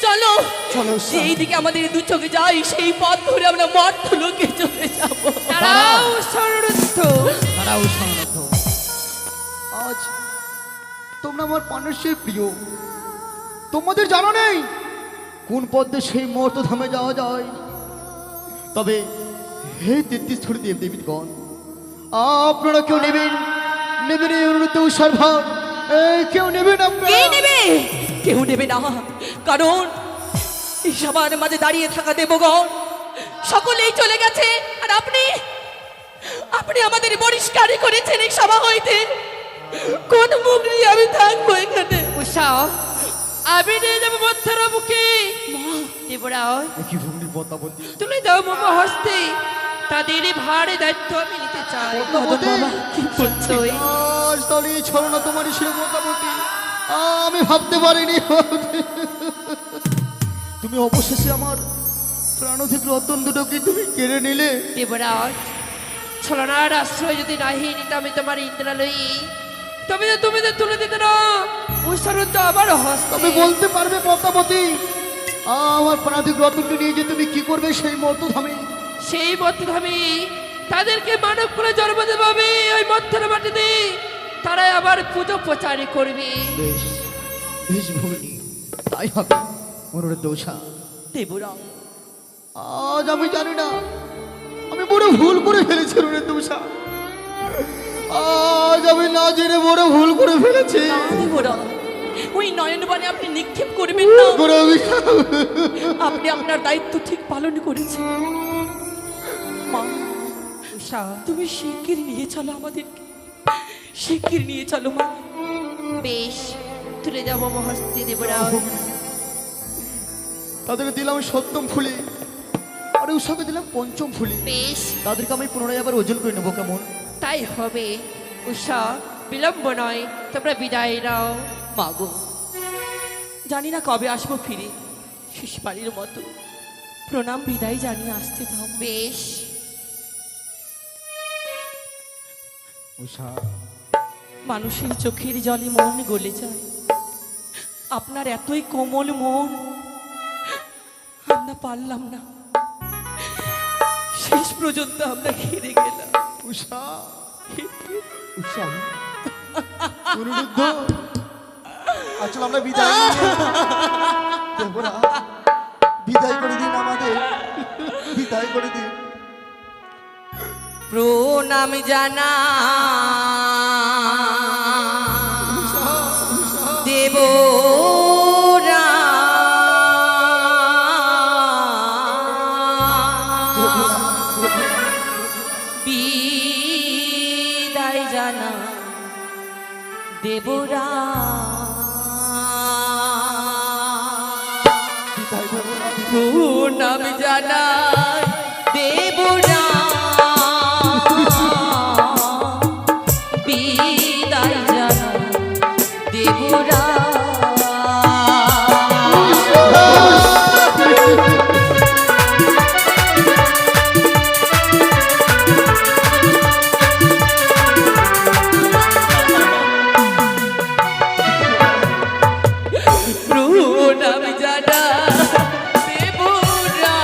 Speaker 6: চলো
Speaker 5: চলো
Speaker 6: যেই দিকে আমাদের দু চোখে যাই সেই পথ ধরে আমরা মর্ত লোকে চলে যাব।
Speaker 2: দাঁড়াও সররুদ্ধ,
Speaker 1: তারা উষা অনুরোধ। আজ তোমরা আমার মানুষের প্রিয়। তোমাদের জানা নেই কোন পথে সেই মুহূর্ত ধামে যাওয়া যায়। তবে হে 33 কোটি দেব দেবীগণ, আপনারা কেউ নেবেন নেবেন এই অনুরোধ সর্ভার, কেউ নেবেন
Speaker 6: কে
Speaker 1: আপনারা?
Speaker 6: নেবে? কেউ নেবে না, কারণ এই সবার মাঝে দাঁড়িয়ে থাকা দেবগণ সকলেই চলে গেছে। আর আপনি আপনি আমাদের বহিষ্কারই করেছেন এই সভা হইতে। কোন মুখ নিয়ে আমি থাকবো এখানে?
Speaker 2: উষা, আমি নিয়ে যাবো মধ্যের বুকে। দেবরাজ,
Speaker 1: কি ভূমির পদ্মাবতী,
Speaker 2: তুলে দাও মম হস্তে, তাদের ভারে দায়িত্ব আমি নিতে চাই।
Speaker 1: পদ্মাবতী,
Speaker 6: কি বলছিস?
Speaker 1: আজ তাহলে এই ছলনা তোমারই ছিল পদ্মাবতী। আমি ভাবতে পারিনি তুমি অবশেষে আমার প্রাণধিক রতন দুটোকে তুমি কেড়ে নিলে।
Speaker 2: দেবরাজ, ছলনার আশ্রয় যদি নাহি নিতাম আমি তোমার ইন্দ্রালয়ী, তুমি তো তুলে দিতে না উষার তো আবার
Speaker 1: তবে
Speaker 2: হস্তে।
Speaker 1: বলতে পারবে পদ্মাবতী, আমার প্রাণধিক রতনকে নিয়ে যে তুমি কি করবে সেই মর্ত ধামে?
Speaker 2: সেই মধ্যে আমি তাদেরকে মানব করে জন্ম দেবে ওই মধ্যের মাটিতে, তারাই আবার পুজো প্রচারই করবে।
Speaker 1: বেশ বেশ ভূমি, তাই হবে অনুরোধ দোষা।
Speaker 6: দেবরাজ,
Speaker 1: আজ আমি জানি না আমি বড় ভুল করে ফেলেছি অনুরোধ দোষা। আজ আমি না জেনে বড় ভুল করে ফেলেছি।
Speaker 6: না দেবরাজ, ওই নয়নবাণে আপনি নিক্ষেপ করবেন না।
Speaker 1: করে আমি
Speaker 6: আপনি আপনার দায়িত্ব ঠিক পালন করেছেন। মা,
Speaker 2: উষা,
Speaker 6: তুমি শিগগির নিয়ে চলো আমাদেরকে, শিগগির নিয়ে চলো মা।
Speaker 2: বেশ, তুলে যাও মম হস্তে দেবরাজ।
Speaker 1: তাদেরকে দিলাম সপ্তম ফুলে, আর উৎসবে দিলাম পঞ্চম ফুলে।
Speaker 2: বেশ,
Speaker 1: তাদেরকে আমি পুনরায় আবার ওজন করে নেবো, কেমন?
Speaker 2: তাই হবে। উষা, বিলম্ব নয়, তোমরা বিদায় নাও।
Speaker 6: মাগো, জানি না কবে আসবো ফিরে, শেষবারের মতো প্রণাম বিদায় জানিয়ে আসতে দাও।
Speaker 2: বেশ,
Speaker 1: উষা,
Speaker 6: মানুষের চোখের জলে মন গলে যায়, আপনার এতই কোমল মন আমরা পারলাম না, শেষ পর্যন্ত আমরা ঘিরে গেলাম।
Speaker 1: উষা, উষা, অনুরুদ্ধ,
Speaker 5: আসলে আমরা বিদায় নিয়ে দেবরা, বিদায় করে দিন আমাদের, বিদায় করে দিন।
Speaker 6: প্রণাম জানা দেব বিদায় জানা দেবরা।
Speaker 5: বিদায় দেবরা,
Speaker 6: প্রণাম জানা দেবরা, বিদায় জানা দেবরা। প্রণাম জানা দেবরা,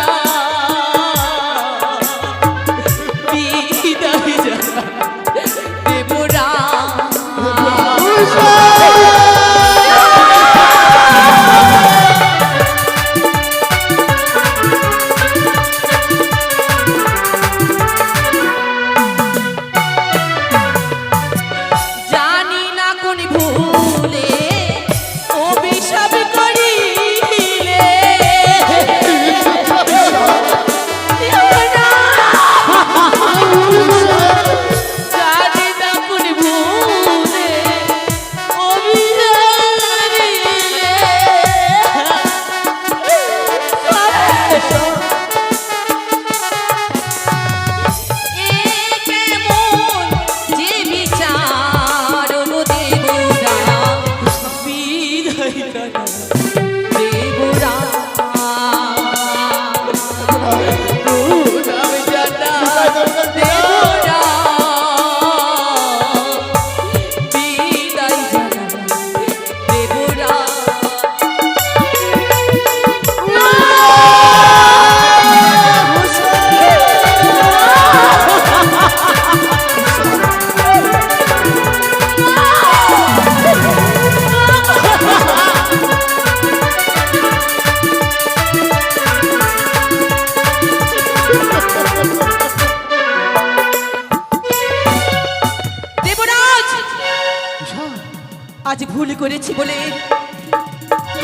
Speaker 6: আজ ভুল করেছি বলে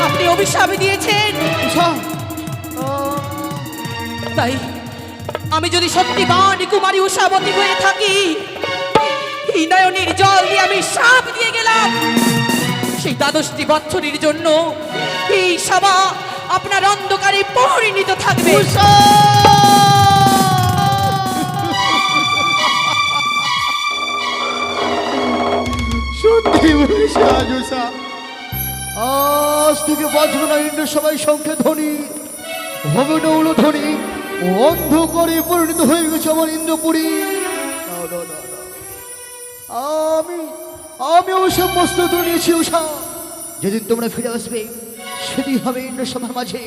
Speaker 6: আপনি অভিশাপ দিয়েছেন।
Speaker 1: উষা
Speaker 6: তাই আমি যদি সত্যি বাণী কুমারী উষাবতী হয়ে থাকি, এই নয়নের জল দিয়ে আমি সাপ দিয়ে গেলাম। সেই 12টি বছরের জন্য এই সভা আপনার অন্ধকারে পরিণত থাকবে।
Speaker 1: সত্যি বলেছে আজ উষা, আজ থেকে বাঁচবে না ইন্দ্র সবাই শঙ্খে ধ্বনি, হবে না উলো ধ্বনি, অন্ধকারে পরিণত হয়ে গেছে আমার ইন্দ্রপুরী। আমি ওসব প্রস্তুত নিয়েছি উষা, যেদিন তোমরা ফিরে আসবে সেদিন হবে ইন্দ্র সভার মাঝে